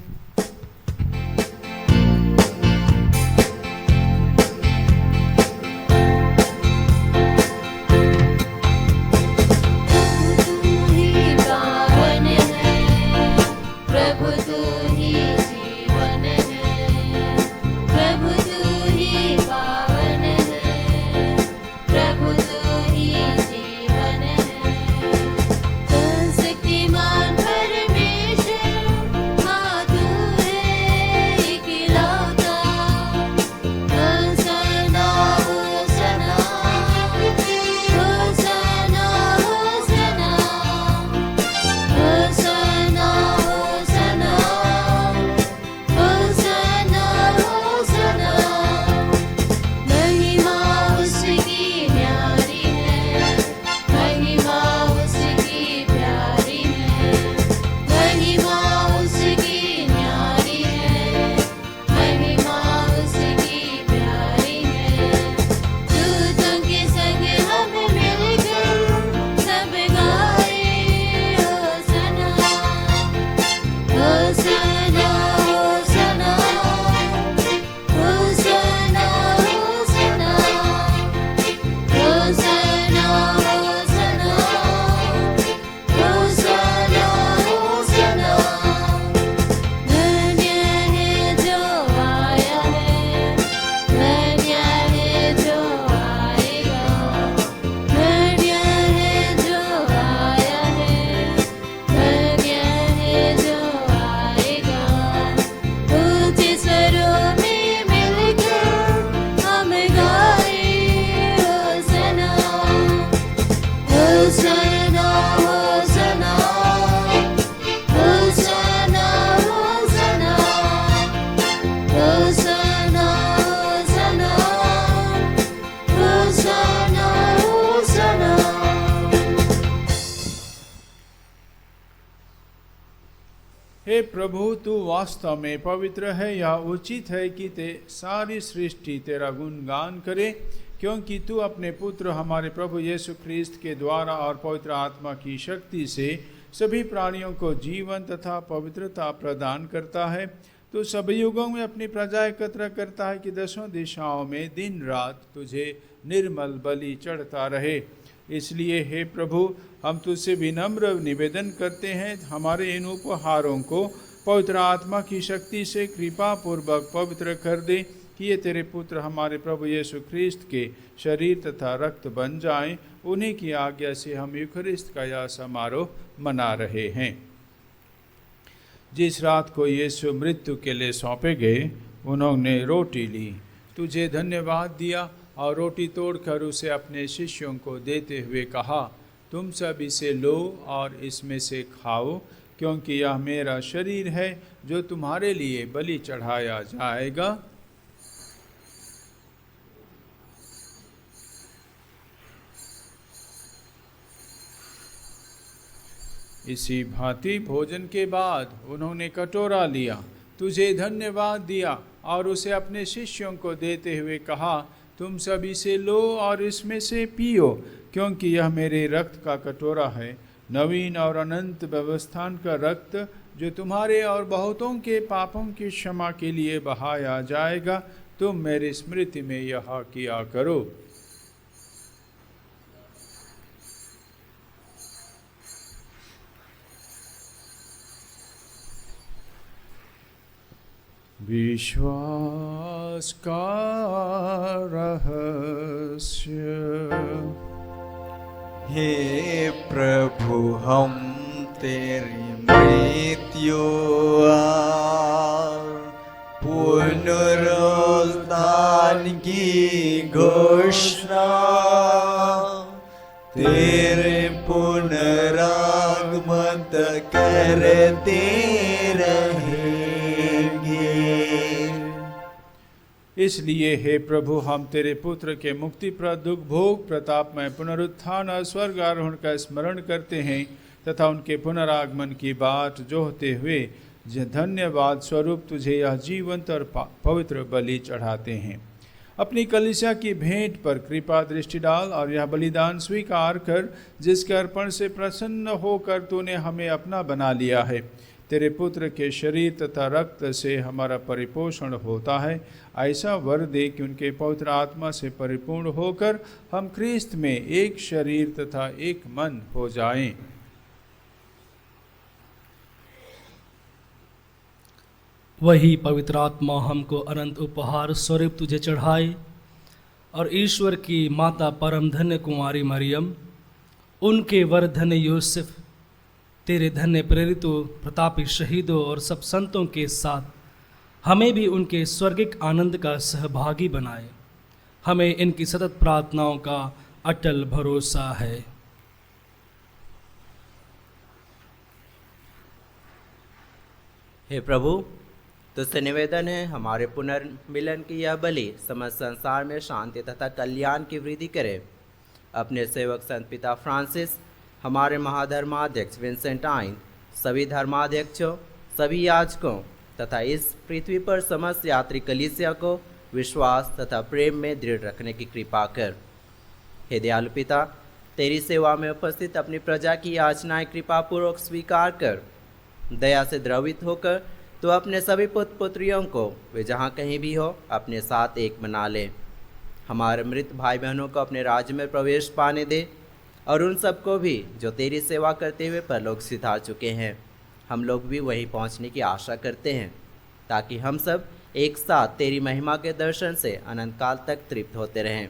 हे प्रभु, तू वास्तव में पवित्र है। यह उचित है कि सारी सृष्टि तेरा गुणगान करे, क्योंकि तू अपने पुत्र हमारे प्रभु यीशु ख्रिस्त के द्वारा और पवित्र आत्मा की शक्ति से सभी प्राणियों को जीवन तथा पवित्रता प्रदान करता है। तो सभी युगों में अपनी प्रजा एकत्र करता है कि दसों दिशाओं में दिन रात तुझे निर्मल बलि चढ़ता रहे। इसलिए हे प्रभु, हम तुझसे विनम्र निवेदन करते हैं, हमारे इन उपहारों को पवित्र आत्मा की शक्ति से कृपा पूर्वक पवित्र कर दे, कि ये तेरे पुत्र हमारे प्रभु यीशु ख्रिस्त के शरीर तथा रक्त बन जाएं। उन्हीं की आज्ञा से हम यूखरिस्त का यह समारोह मना रहे हैं। जिस रात को यीशु मृत्यु के लिए सौंपे गए, उन्होंने रोटी ली, तुझे धन्यवाद दिया और रोटी तोड़कर उसे अपने शिष्यों को देते हुए कहा, तुम सब इसे लो और इसमें से खाओ, क्योंकि यह मेरा शरीर है जो तुम्हारे लिए बलि चढ़ाया जाएगा। इसी भांति भोजन के बाद उन्होंने कटोरा लिया, तुझे धन्यवाद दिया और उसे अपने शिष्यों को देते हुए कहा, तुम सब इसे लो और इसमें से पियो, क्योंकि यह मेरे रक्त का कटोरा है, नवीन और अनंत व्यवस्थान का रक्त, जो तुम्हारे और बहुतों के पापों की क्षमा के लिए बहाया जाएगा। तुम मेरी स्मृति में यह किया करो। विश्वास का रहस्य। हे प्रभु, हम तेरी मृत्यु और पुनरुत्थान की घोषणा तेरे पुनरागमन तक करते रहेंगे। इसलिए हे प्रभु, हम तेरे पुत्र के मुक्तिप्रद दुख भोग प्रतापमय पुनरुत्थान और स्वर्ग आरोहण का स्मरण करते हैं तथा उनके पुनरागमन की बाट जोहते हुए धन्यवाद स्वरूप तुझे यह जीवंत और पवित्र बलि चढ़ाते हैं। अपनी कलीसिया की भेंट पर कृपा दृष्टि डाल और यह बलिदान स्वीकार कर, जिसके अर्पण से प्रसन्न होकर तूने हमें अपना बना लिया है। तेरे पुत्र के शरीर तथा रक्त से हमारा परिपोषण होता है। ऐसा वर दे कि उनके पवित्र आत्मा से परिपूर्ण होकर हम ख्रिस्त में एक शरीर तथा एक मन हो जाएं। वही पवित्र आत्मा हमको अनंत उपहार स्वरूप तुझे चढ़ाए और ईश्वर की माता परम धन्य कुमारी मरियम, उनके वर धन्य यूसुफ, तेरे धन्य प्रेरितों, प्रतापी शहीदों और सब संतों के साथ हमें भी उनके स्वर्गिक आनंद का सहभागी बनाए। हमें इनकी सतत प्रार्थनाओं का अटल भरोसा है। हे प्रभु, तुझसे निवेदन है, हमारे पुनर्मिलन की यह बलि समस्त संसार में शांति तथा कल्याण की वृद्धि करे। अपने सेवक संत पिता फ्रांसिस, हमारे महाधर्माध्यक्ष विंसेंटाइन, सभी धर्माध्यक्षों, सभी याजकों तथा इस पृथ्वी पर समस्त यात्री कलीसिया को विश्वास तथा प्रेम में दृढ़ रखने की कृपा कर। हे दयालु पिता, तेरी सेवा में उपस्थित अपनी प्रजा की याचनाएं कृपापूर्वक स्वीकार कर। दया से द्रवित होकर तो अपने सभी पुत्र पुत्रियों को वे जहाँ कहीं भी हो अपने साथ एक बना ले। हमारे मृत भाई बहनों को अपने राज्य में प्रवेश पाने दे और उन सबको भी जो तेरी सेवा करते हुए परलोक सिधार चुके हैं, हम लोग भी वहीं पहुंचने की आशा करते हैं, ताकि हम सब एक साथ तेरी महिमा के दर्शन से अनंत काल तक तृप्त होते रहें।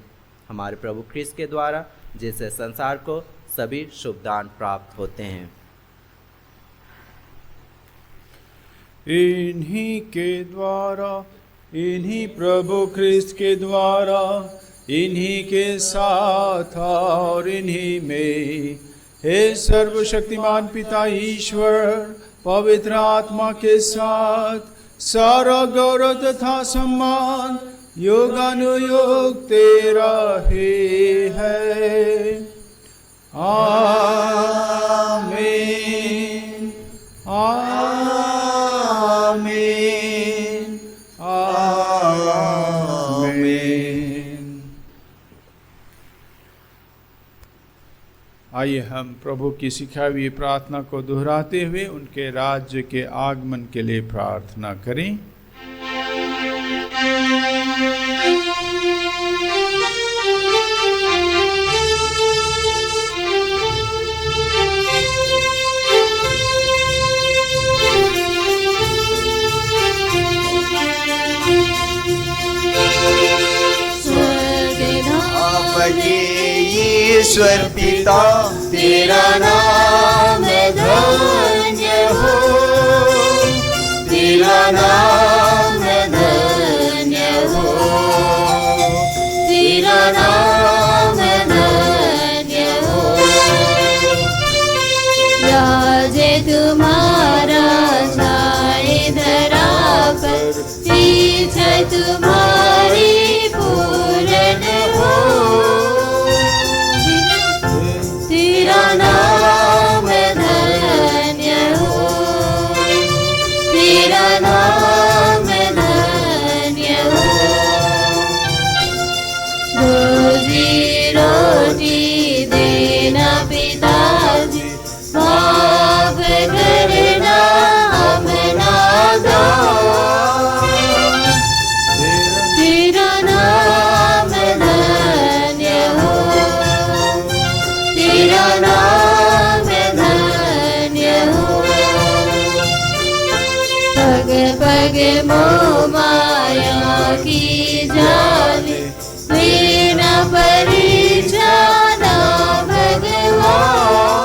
हमारे प्रभु ख्रिस्त के द्वारा, जिससे संसार को सभी शुभ दान प्राप्त होते हैं। इन्हीं के द्वारा, इन्हीं प्रभु ख्रिस्त के द्वारा, इन्हीं के साथ और इन्हीं में, हे सर्वशक्तिमान पिता ईश्वर, पवित्र आत्मा के साथ सारा गौरव तथा सम्मान युगानुयुग तेरा ही है। आमीन, आमीन, आमीन। आइए हम प्रभु की सिखाई हुई प्रार्थना को दोहराते हुए उनके राज्य के आगमन के लिए प्रार्थना करें। ईश्वर पिता तेरा नाम धन्य हो, तेरा नाम धन्य हो, तेरा नाम धन्य हो। राजे तुम्हारा छाए धरा पर, इच्छा तुम्हारी पूर्ण हो। तेरा नाम धन्य हो, तेरा नाम धन्य हो। रोजी रोटी देना पिताजी, माफ करना अपना दान। तेरा नाम धन्य हो, तेरा नाम धन्य हो। पग पग मोह माया की जाले, बिना परीक्षा ना भगवान।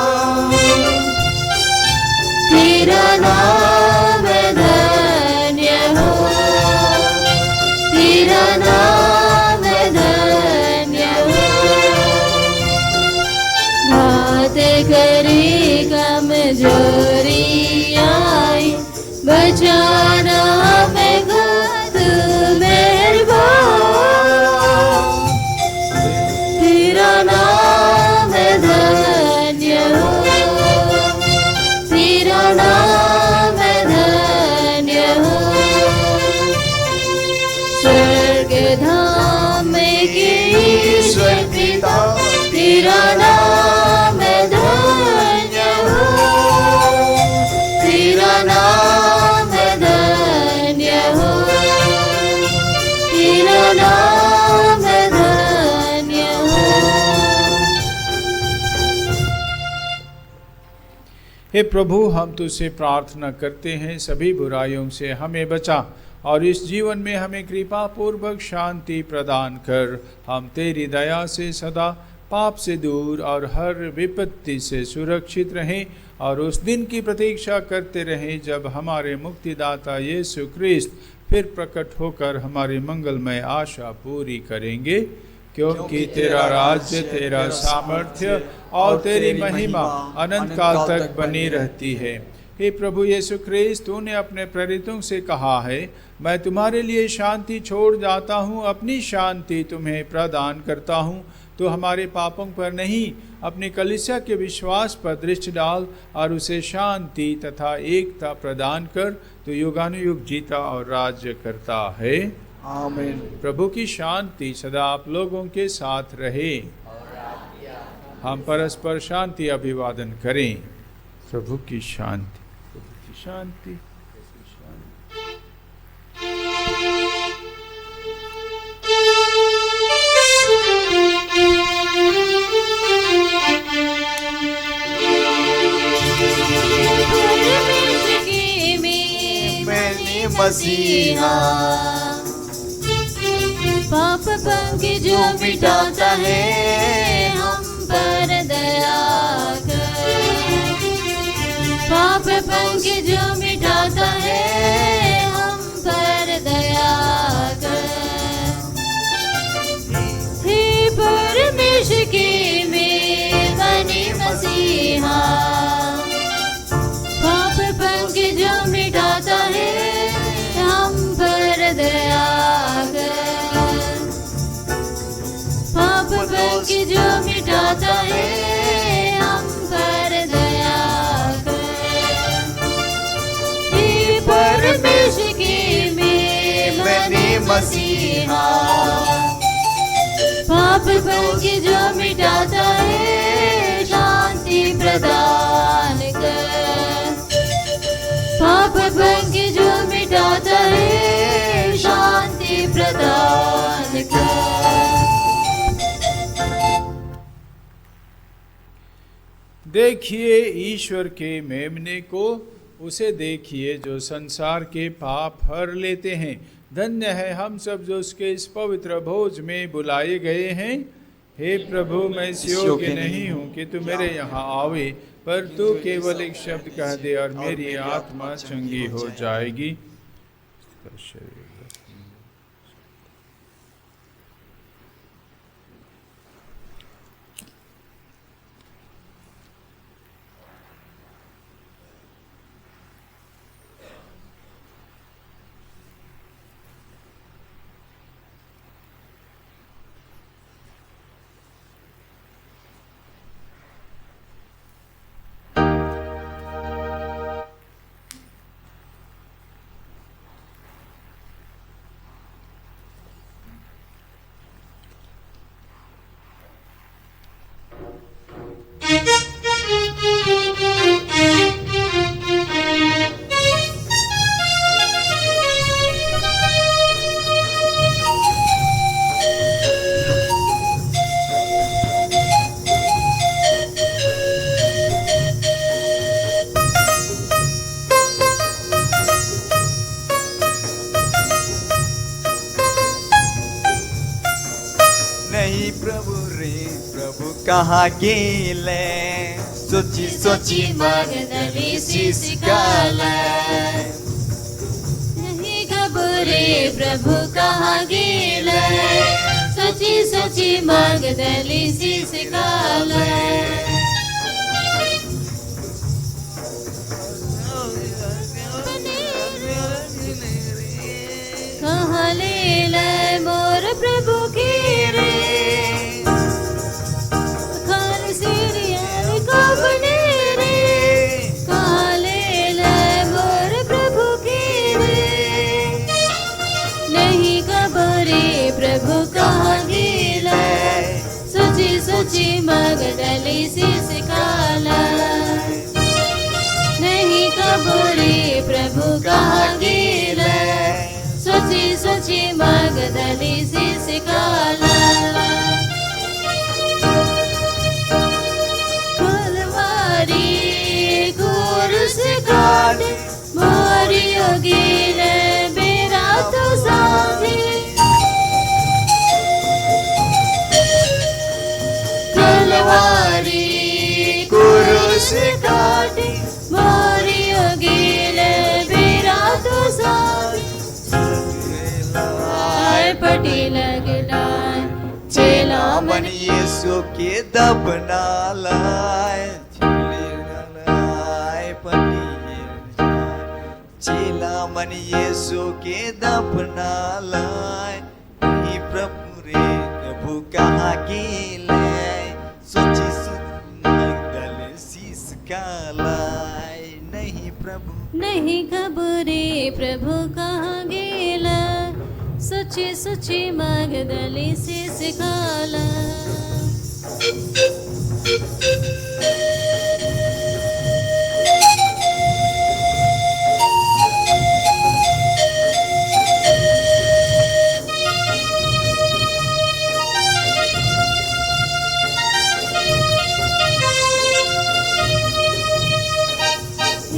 तेरा नाम धन्य हो, तेरा नाम धन्य हो। घात करे कमजोरी आई, बचाना हमें घात मेहरबान। तेरा नाम धन्य हो, तेरा नाम धन्य हो। स्वर्ग धाम के ईश्वर पिता तेरा नाम धन्य हो, तेरा नाम धन्य हो, तेरा नाम धन्य हो। हे प्रभु, हम तुझसे प्रार्थना करते हैं, सभी बुराइयों से हमें बचा और इस जीवन में हमें कृपा पूर्वक शांति प्रदान कर। हम तेरी दया से सदा पाप से दूर और हर विपत्ति से सुरक्षित रहें और उस दिन की प्रतीक्षा करते रहें जब हमारे मुक्तिदाता यीशु क्रिस्त फिर प्रकट होकर हमारी मंगलमय आशा पूरी करेंगे। क्योंकि तेरा राज्य, तेरा सामर्थ्य और तेरी महिमा अनंत काल तक बनी रहती है। हे प्रभु यीशु क्रिस्त, तूने अपने प्रेरितों से कहा है, मैं तुम्हारे लिए शांति छोड़ जाता हूँ, अपनी शांति तुम्हें प्रदान करता हूँ। तो हमारे पापों पर नहीं, अपनी कलीसिया के विश्वास पर दृष्टि डाल और उसे शांति तथा एकता प्रदान कर। तो युगानुयुग जीता और राज्य करता है। आमीन। प्रभु की शांति सदा आप लोगों के साथ रहे। हम परस्पर शांति अभिवादन करें। प्रभु की शांति, प्रभु की शांति। मसीहा पाप पंख जो मिटाता है, हम पर दया कर। पाप पंख जो मिटाता है, हम पर दया कर। हे परमेश्वर के मेमने मसीहा, पाप पंख जो मिटाता है, हम पर दया कर। पाप पंख जो मिटाता है, हम पर दया कर। हे परमेश्वर के मेमने मसीहा, पाप पंख जो मिटाता है, शांति प्रदान कर। पाप पंख जो मिटाता है, शांति प्रदान कर। देखिए ईश्वर के मेमने को, उसे देखिए जो संसार के पाप हर लेते हैं। धन्य है हम सब जो उसके इस पवित्र भोज में बुलाए गए हैं। हे प्रभु, मैं इस योग्य नहीं हूँ कि तू मेरे यहाँ आवे, पर तू केवल एक शब्द कह दे और मेरी आत्मा चंगी हो जाएगी। नहीं प्रभु रे प्रभु कहाँ गेले, सोची सोची मगदली सिसकाले। नहीं खबरे प्रभु कहाँ गेले, सोची सोची मगदली सिसकाले। कहाँ ले लाए मोर प्रभु की रे, खान सीरिया को बने रे। कहाँ ले लाए मोर प्रभु की रे, नहीं खबरे प्रभु कहाँ गेला, सोची सोची मगदली सिसकाला। नहीं खबरे प्रभु कहाँ गेला, सोची सोची मगदली सिसकाला। कलवारी क्रूस काट मोरियो गिले मेरा तो साथी। कलवारी क्रूस काट मोरियो गिले मेरा तो साथी। पटी लगना चेला मन यीशु के दबना लाए, चेला मन यीशु के दबना लाए। नहीं प्रभु रे प्रभु कहाँ गेले, सोची सोची मगदली सिसकालाए। नहीं प्रभु नहीं खबरे प्रभु कहाँ गेला, सोची सोची मगदली सिसकाला।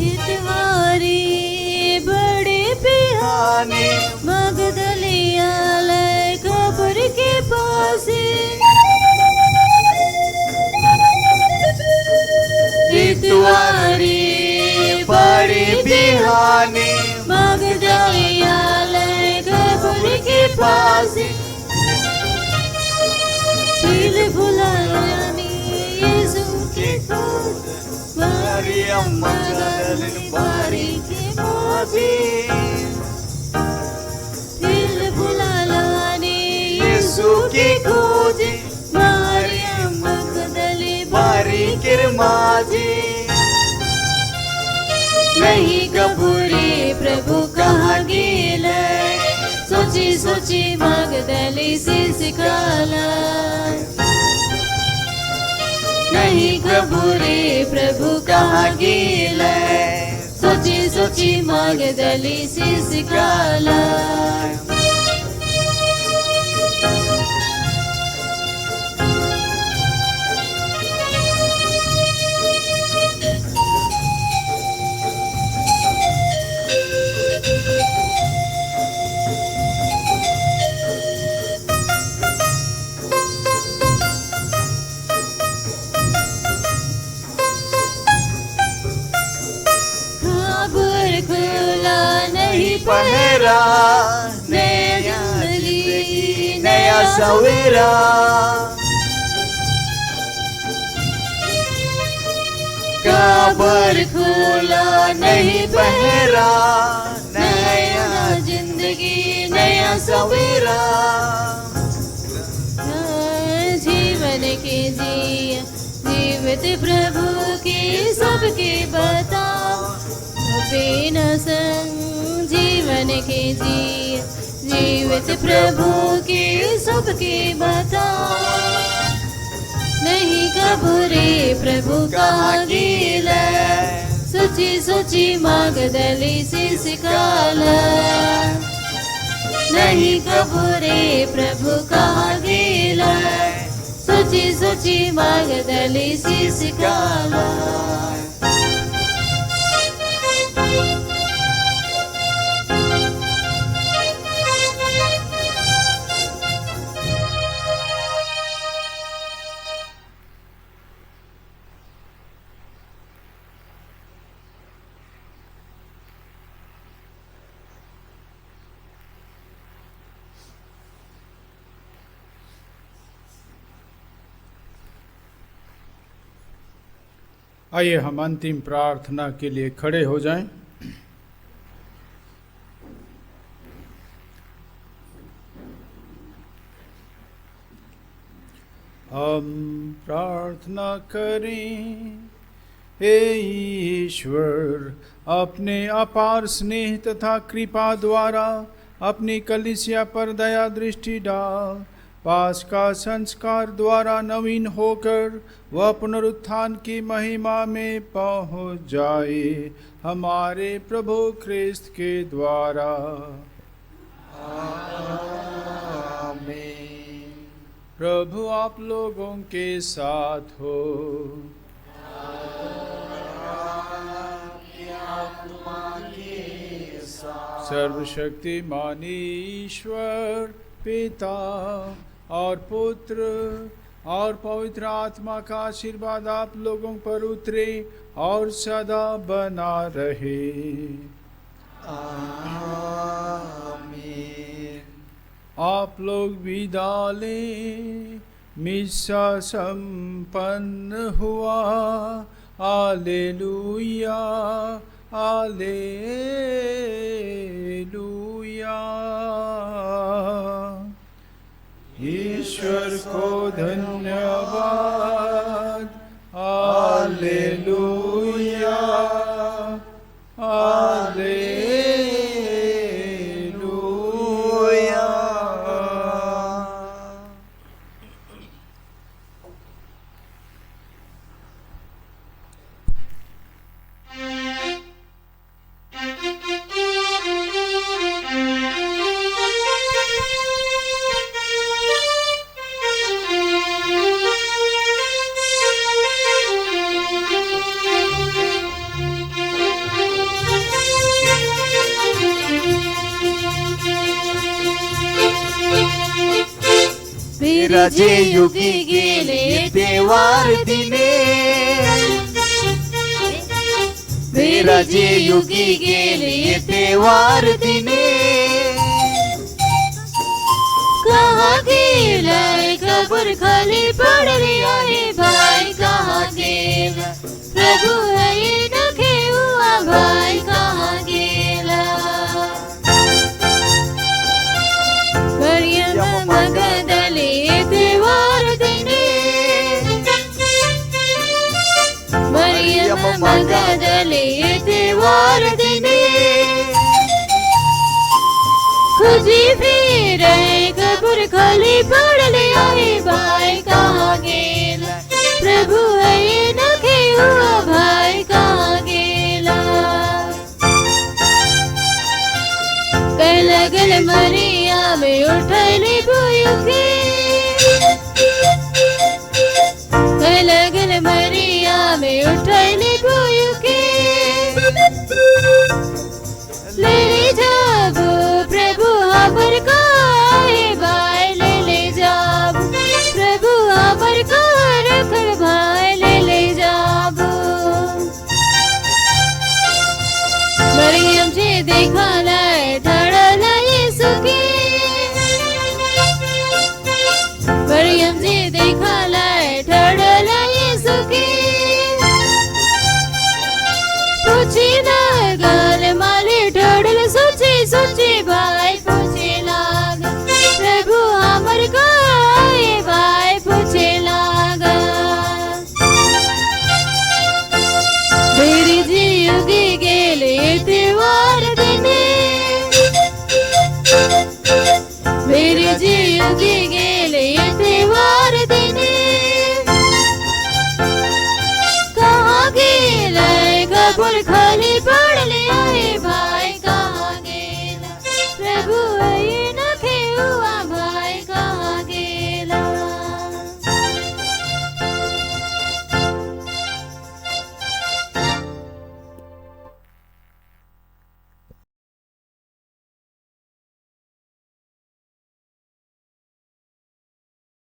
इतवारी बड़े बिहाने मगदली आले कब्र के पास। इतवारी बड़े बिहाने मगदली आले कब्र के पास। सील भुलायानी यीशु के खोज, मरियम मगदलीनी बारी के माजी। सील भुलायानी यीशु के खोज, मरियम मगदली बारी के माजी। नहीं कबूरे प्रभु कहाँ गेले, सोची सोची मगदली सिसकाला। नहीं कबूरे प्रभु कहाँ गेले, सोची सोची मगदली सिसकाला। नया सवेरा कब्र खुला नहीं पहरा नया जिंदगी नया सवेरा जीवन के जिया जीवित प्रभु के सबके बताओ बिना संग जीवन के जिया जीवित प्रभु के सबके बताओ नहीं कबूरे प्रभु का गीला सोची सोची मागदली से सिकाला नहीं कबूरे प्रभु का गीला सोची सोची मागदली से सिकाला आइए हम अंतिम प्रार्थना के लिए खड़े हो जाएं। हम प्रार्थना करें। हे ईश्वर, अपने अपार स्नेह तथा कृपा द्वारा अपनी कलीसिया पर दया दृष्टि डाल। पास का संस्कार द्वारा नवीन होकर वह पुनरुत्थान की महिमा में पहुँच जाए, हमारे प्रभु ख्रिस्त के द्वारा। आमीन। प्रभु आप लोगों के साथ हो। सर्वशक्तिमान ईश्वर पिता और पुत्र और पवित्र आत्मा का आशीर्वाद आप लोगों पर उतरे और सदा बना रहे। आमीन। आप लोग विदा लें। मिसा संपन्न हुआ। Hallelujah hallelujah. ईश्वर को धन्यवाद। Hallelujah hallelujah. विरजे युगी गेले देवार दिने। विरजे युगी गेले देवार दिने। कहाँ गेला कब्र खाली पड़ लिया है भाई, कहाँ गेला प्रभु है ये नखे हुआ भाई, कहाँ गेला। मरियम मगदले देवार दिने। मरियम मगदले देवार दिने। खुजी फिर कब्र खाली पड़ लिया है भाई, कहाँ गेला प्रभु है ये नखे हुआ भाई, कहाँ गेला। कह लगल मरिया में उठली बुयुकी